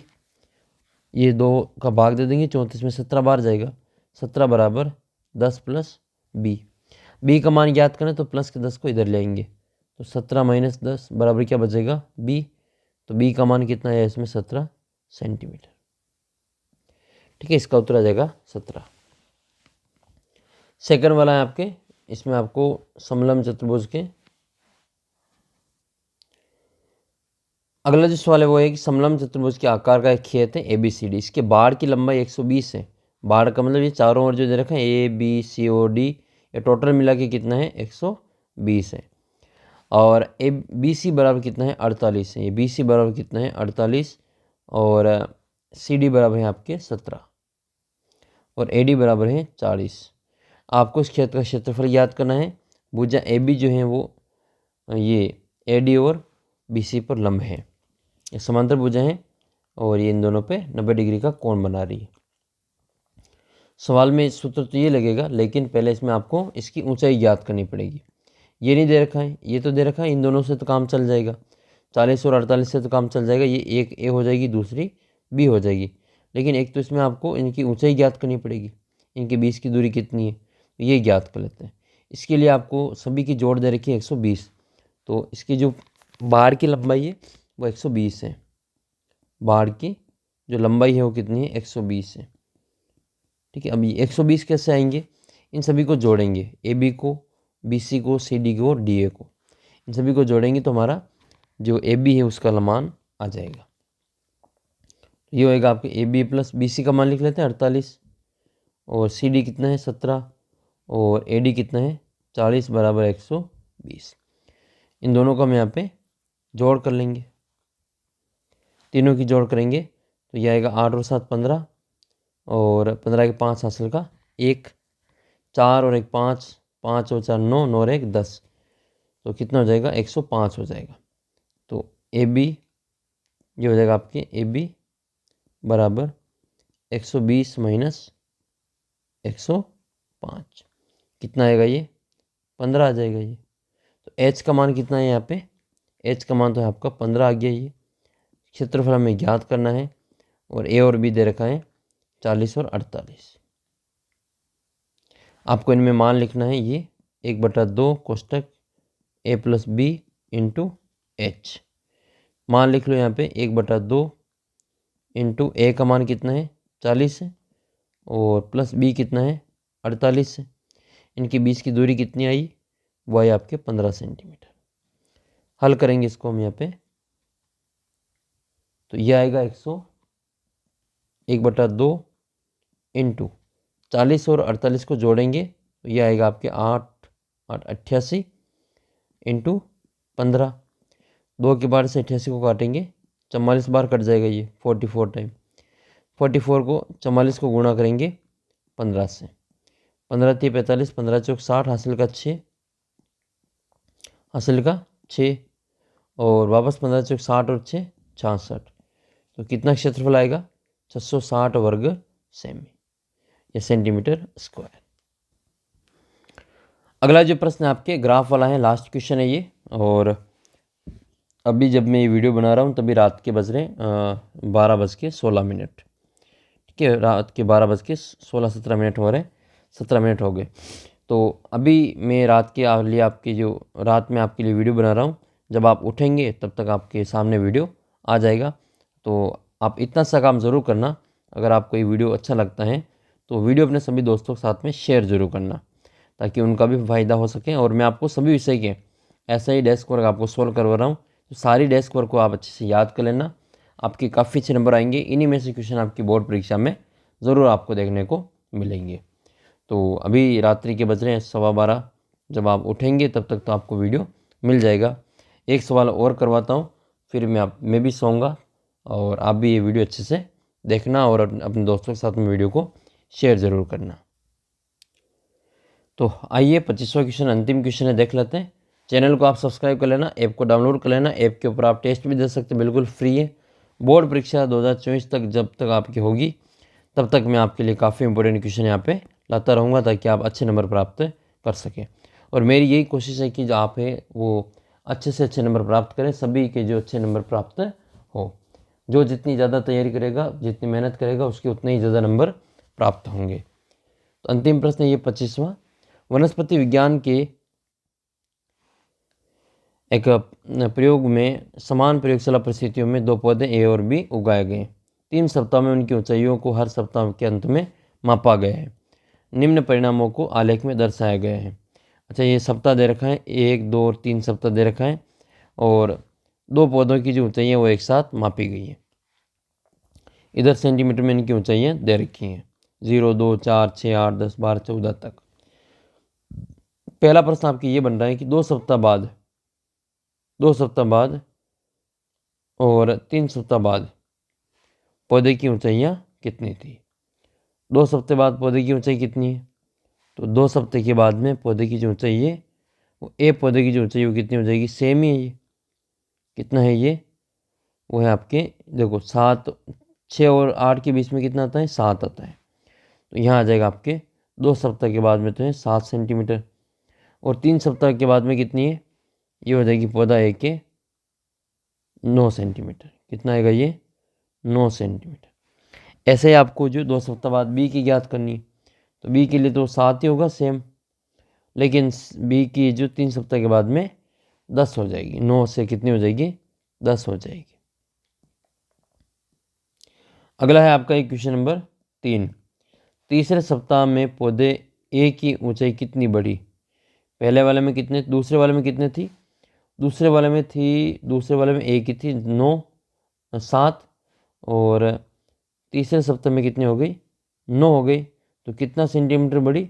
Speaker 1: ये 2 का भाग दे देंगे, 34 में 17 बार जाएगा, 17 बराबर 10 प्लस b। b का मान ज्ञात करें तो प्लस के 10 को इधर लेंगे, तो 17 - 10 बराबर क्या बचेगा b। तो b का मान कितना है इसमें 17 सेंटीमीटर। ठीक है, इसका उत्तर आ जाएगा 17। सेकंड वाला है आपके, इसमें आपको समलंब चतुर्भुज के अगला जो सवाल है वो है कि समलंब चतुर्भुज के आकार का एक खेत है ABCD। इसके बाड़ की लंबाई 120 है। बाड़ का मतलब ये चारों ओर जो दे रखा है ABCOD, ये टोटल मिला के कितना है 120 है। और ABC बराबर कितना है 48 है। ये BC बराबर कितना है 48 और CD बराबर है आपके 17 और AD बराबर है 40। आपको इस खेत का क्षेत्रफल याद करना है। भुजा AB जो है वो ये AD और BC पर लंब है, ये समांतर भुजा है और ये इन दोनों पे 90 डिग्री का कोण बना रही है। सवाल में सूत्र तो ये लगेगा, लेकिन पहले इसमें आपको इसकी ऊंचाई याद करनी पड़ेगी। ये नहीं दे रखा है, ये तो दे रखा है, इन दोनों से तो काम चल जाएगा। 40 और 48 से तो काम चल जाएगा, ये एक A हो जाएगी, दूसरी B हो जाएगी। लेकिन एक तो इसमें आपको इनकी ऊंचाई ज्ञात करनी पड़ेगी, इनके बीच की दूरी कितनी है, तो ये ज्ञात कर लेते हैं। इसके लिए आपको सभी की जोड़ दे रखी है 120, तो इसकी जो बाहर की लंबाई है वो 120 है। बाहर की जो लंबाई है वो कितनी है, 120 है। ठीक है, अब ये 120 कैसे आएंगे, इन सभी को जोड़ेंगे, ए बी को, बी सी को, सी डी को और डी ए को, इन सभी को जोड़ेंगे तो हमारा जो ए बी है उसका मान आ जाएगा। ये होएगा आपके A B plus B C का मान लिख लेते हैं 48, और सी डी कितना है 17, और ए डी कितना है 40 बराबर 120। इन दोनों को हम यहाँ पे जोड़ कर लेंगे, तीनों की जोड़ करेंगे तो यह आएगा 8 और 7 15, और 15 के 5 हासिल का 1, 4 और 1 5, 5 और 4 9, 9 और 1 10, तो कितना हो जाएगा 105 हो जाएगा। तो ए बी ये हो जाएगा आपके ए बी बराबर 120 माइनस 105, कितना आएगा ये 15 आ जाएगा ये। तो एच का मान कितना है यहाँ पे, एच का मान तो है आपका 15 आ गया ये। क्षेत्रफल हमें ज्ञात करना है और ए और बी दे रखा है 40 और 48। आपको इनमें मान लिखना है ये 1/2 कोष्टक ए प्लस बी इंटू एच। मान लिख लो यहाँ पे 1/2 इंटू ए का मान कितना है 40 है, और प्लस बी कितना है 48 है। इनके बीच की दूरी कितनी आई, वो आई आपके 15 सेंटीमीटर। हल करेंगे इसको हम यहाँ पे, तो ये आएगा 1/2 इंटू 40 और 48 को जोड़ेंगे तो ये आएगा आपके 8 8 88 इंटू 15, 2 के बार से 88 को काटेंगे, 44 बार कट जाएगा ये 44 टाइम। 44 को 44 को गुणा करेंगे 15 से, 15 3 45, 15 चौक 60, हासिल का 6, हासिल का 6, और वापस 15 चौक 60 और 6 66, तो कितना क्षेत्रफल आएगा 660 वर्ग सेमी या सेंटीमीटर स्क्वायर। अगला जो प्रश्न आपके ग्राफ वाला है, लास्ट क्वेश्चन है ये, और अभी जब मैं ये वीडियो बना रहा हूँ तभी रात के बज रहे 12:16। ठीक है, रात के 12:16-17 हो रहे हैं, 17 मिनट हो गए। तो अभी मैं रात के लिए आपकी जो रात में आपके लिए वीडियो बना रहा हूँ, जब आप उठेंगे तब तक आपके सामने वीडियो आ जाएगा। तो आप इतना सा काम ज़रूर करना, अगर आपको ये वीडियो अच्छा लगता है तो वीडियो अपने सभी दोस्तों के साथ में शेयर ज़रूर करना, ताकि उनका भी फ़ायदा हो सके। और मैं आपको सभी विषय के ऐसा ही डेस्क वर्क आपको सोल्व करवा रहा हूँ, तो सारी डेस्क वर्क को आप अच्छे से याद कर लेना, आपके काफ़ी अच्छे नंबर आएंगे। इन्हीं में से क्वेश्चन आपकी बोर्ड परीक्षा में ज़रूर आपको देखने को मिलेंगे। तो अभी रात्रि के बज रहे हैं 12:15, जब आप उठेंगे तब तक तो आपको वीडियो मिल जाएगा। एक सवाल और करवाता हूँ, फिर मैं भी सोऊंगा, और आप भी ये वीडियो अच्छे से देखना और अपने दोस्तों के साथ में वीडियो को शेयर ज़रूर करना। तो आइए 25वां क्वेश्चन, अंतिम क्वेश्चन है, देख लेते हैं। चैनल को आप सब्सक्राइब कर लेना, ऐप को डाउनलोड कर लेना, ऐप के ऊपर आप टेस्ट भी दे सकते हैं, बिल्कुल फ्री है। बोर्ड परीक्षा 2024 तक जब तक आपकी होगी तब तक मैं आपके लिए काफ़ी इंपॉर्टेंट क्वेश्चन यहाँ पे लाता रहूँगा, ताकि आप अच्छे नंबर प्राप्त कर सकें। और मेरी यही कोशिश है कि जो आप है वो अच्छे से अच्छे नंबर प्राप्त करें, सभी के जो अच्छे नंबर प्राप्त हो। जो जितनी ज़्यादा तैयारी करेगा, जितनी मेहनत करेगा, उसके उतने ही ज़्यादा नंबर प्राप्त होंगे। तो अंतिम प्रश्न ये 25वां, वनस्पति विज्ञान के एक प्रयोग में समान प्रयोगशाला परिस्थितियों में 2 पौधे ए और बी उगाए गए। 3 सप्ताह में उनकी ऊंचाइयों को हर सप्ताह के अंत में मापा गया है। निम्न परिणामों को आलेख में दर्शाया गया है। अच्छा, ये सप्ताह दे रखा है, 1 2 और 3 सप्ताह दे रखा है, और 2 पौधों की जो ऊंचाइयाँ वो एक साथ मापी गई है। इधर सेंटीमीटर में इनकी ऊंचाइयाँ दे रखी हैं, 0 2 4 6 8 10 12 14 तक। पहला प्रश्न आपकी ये बन रहा है कि 2 सप्ताह बाद और 3 सप्ताह बाद पौधे की ऊंचाइयाँ कितनी थी। 2 सप्ताह बाद पौधे की ऊंचाई कितनी है, तो 2 सप्ताह के बाद में पौधे की जो ऊंचाई है वो ए पौधे की जो ऊंचाई वो कितनी हो जाएगी, सेम ही है। ये कितना है, ये वो है आपके, देखो 7 6 और 8 के बीच में कितना आता है, 7 आता है। तो यहाँ आ जाएगा आपके 2 सप्ताह के बाद में तो है 7 सेंटीमीटर, और 3 सप्ताह के बाद में कितनी है, ये हो जाएगी पौधा ए के 9 सेंटीमीटर। कितना आएगा ये, 9 सेंटीमीटर। ऐसे ही आपको जो 2 सप्ताह बाद बी की ज्ञात करनी है, तो बी के लिए तो 7 ही होगा सेम, लेकिन बी की जो 3 सप्ताह के बाद में 10 हो जाएगी। 9 से कितनी हो जाएगी? 10 हो जाएगी। अगला है आपका क्वेश्चन नंबर 3। तीसरे सप्ताह में पौधे ए की ऊंचाई कितनी बढ़ी? पहले वाले में कितने, दूसरे वाले में कितने थी? दूसरे वाले में ए की थी 9 7 और तीसरे सप्ताह में कितनी हो गई? 9 हो गई। तो कितना सेंटीमीटर बढ़ी?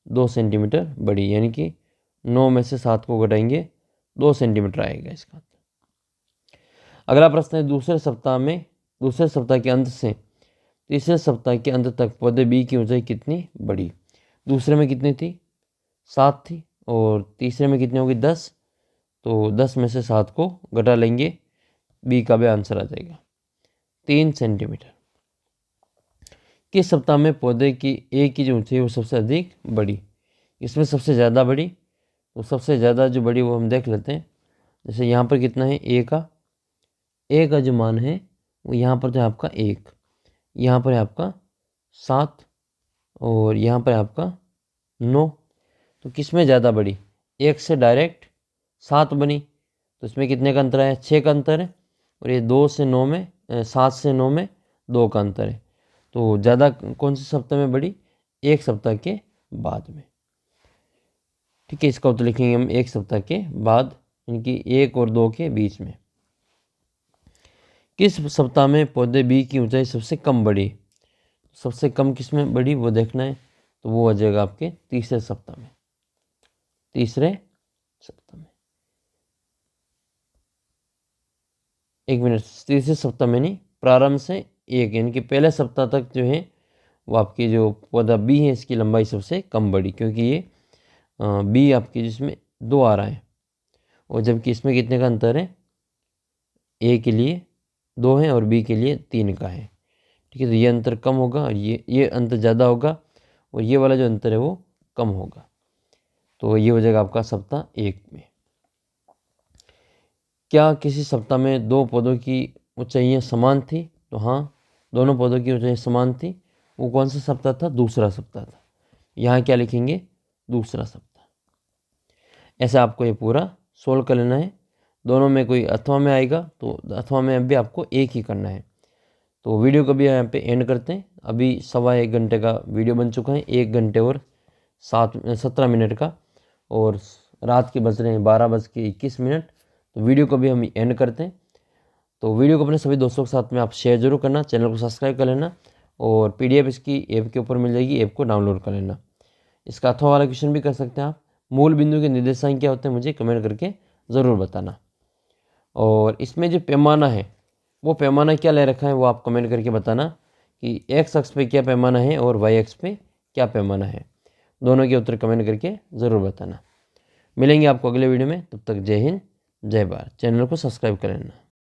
Speaker 1: 2 सेंटीमीटर बढ़ी, यानी कि 9 में से 7 को घटाएंगे 2 सेंटीमीटर आएगा इसका। अगला प्रश्न है दूसरे सप्ताह के अंत से तीसरे सप्ताह के अंत तक पौधे बी की ऊंचाई कितनी बढ़ी? दूसरे में कितनी थी? 7 थी और तीसरे में कितनी होगी? 10। तो 10 में से 7 को घटा लेंगे, बी का भी आंसर आ जाएगा 3 सेंटीमीटर। किस सप्ताह में पौधे की ए की जो ऊंचाई वो सबसे अधिक बढ़ी? इसमें सबसे ज़्यादा बढ़ी, तो सबसे ज़्यादा जो बढ़ी वो हम देख लेते हैं। जैसे यहाँ पर कितना है? ए का जो मान है वो यहाँ पर जो है आपका 1, यहाँ पर है आपका 7 और यहाँ पर है आपका 9। तो किस में ज़्यादा बढ़ी? 1 से डायरेक्ट 7 बनी, तो इसमें कितने का अंतर है? 6 का अंतर है। और ये 7 से 9 में 2 का अंतर है। तो ज़्यादा कौन से सप्ताह में बढ़ी? एक सप्ताह के बाद में। ठीक है, इसका उत्तर लिखेंगे हम एक सप्ताह के बाद, यानी कि 1 और 2 के बीच में। किस सप्ताह में पौधे बी की ऊंचाई सबसे कम बढ़ी? सबसे कम किस में बढ़ी वो देखना है, तो वो हो जाएगा आपके तीसरे सप्ताह में। एक मिनट, तीसरे सप्ताह में नहीं, प्रारंभ से 1, यानी कि पहले सप्ताह तक जो है वो आपकी जो पौधा बी है इसकी लंबाई सबसे कम बढ़ी, क्योंकि ये बी आपकी जिसमें 2 आ रहा है और जबकि इसमें कितने का अंतर है? ए के लिए 2 है और बी के लिए 3 का है। ठीक है, तो ये अंतर कम होगा और ये अंतर ज़्यादा होगा और ये वाला जो अंतर है वो कम होगा। तो ये हो जाएगा आपका सप्ताह 1 में। क्या किसी सप्ताह में 2 पौधों की ऊंचाइयाँ समान थी? तो हाँ, दोनों पौधों की ऊंचाई समान थी। वो कौन सा सप्ताह था? दूसरा सप्ताह था। यहाँ क्या लिखेंगे? दूसरा सप्ताह। ऐसा आपको ये पूरा सोल्व कर लेना है। दोनों में कोई अथवा में आएगा तो अथवा में भी आपको एक ही करना है। तो वीडियो को भी यहाँ पे एंड करते हैं। अभी 1.25 घंटे का वीडियो बन चुका है, 1 घंटे और 17 मिनट का, और रात के बज रहे हैं 12:21। तो वीडियो को भी हम एंड करते हैं। तो वीडियो को अपने सभी दोस्तों के साथ में आप शेयर जरूर करना, चैनल को सब्सक्राइब कर लेना और PDF इसकी ऐप के ऊपर मिल जाएगी, ऐप को डाउनलोड कर लेना। इसका अथवा वाला क्वेश्चन भी कर सकते हैं आप। मूल बिंदु के निर्देशांक क्या होते हैं मुझे कमेंट करके ज़रूर बताना। और इसमें जो पैमाना है वो पैमाना क्या ले रखा है वो आप कमेंट करके बताना कि x अक्ष पे क्या पैमाना है और y अक्ष पे क्या पैमाना है। दोनों के उत्तर कमेंट करके ज़रूर बताना। मिलेंगे आपको अगले वीडियो में, तब तक जय हिंद जय भारत। चैनल को सब्सक्राइब कर लेना।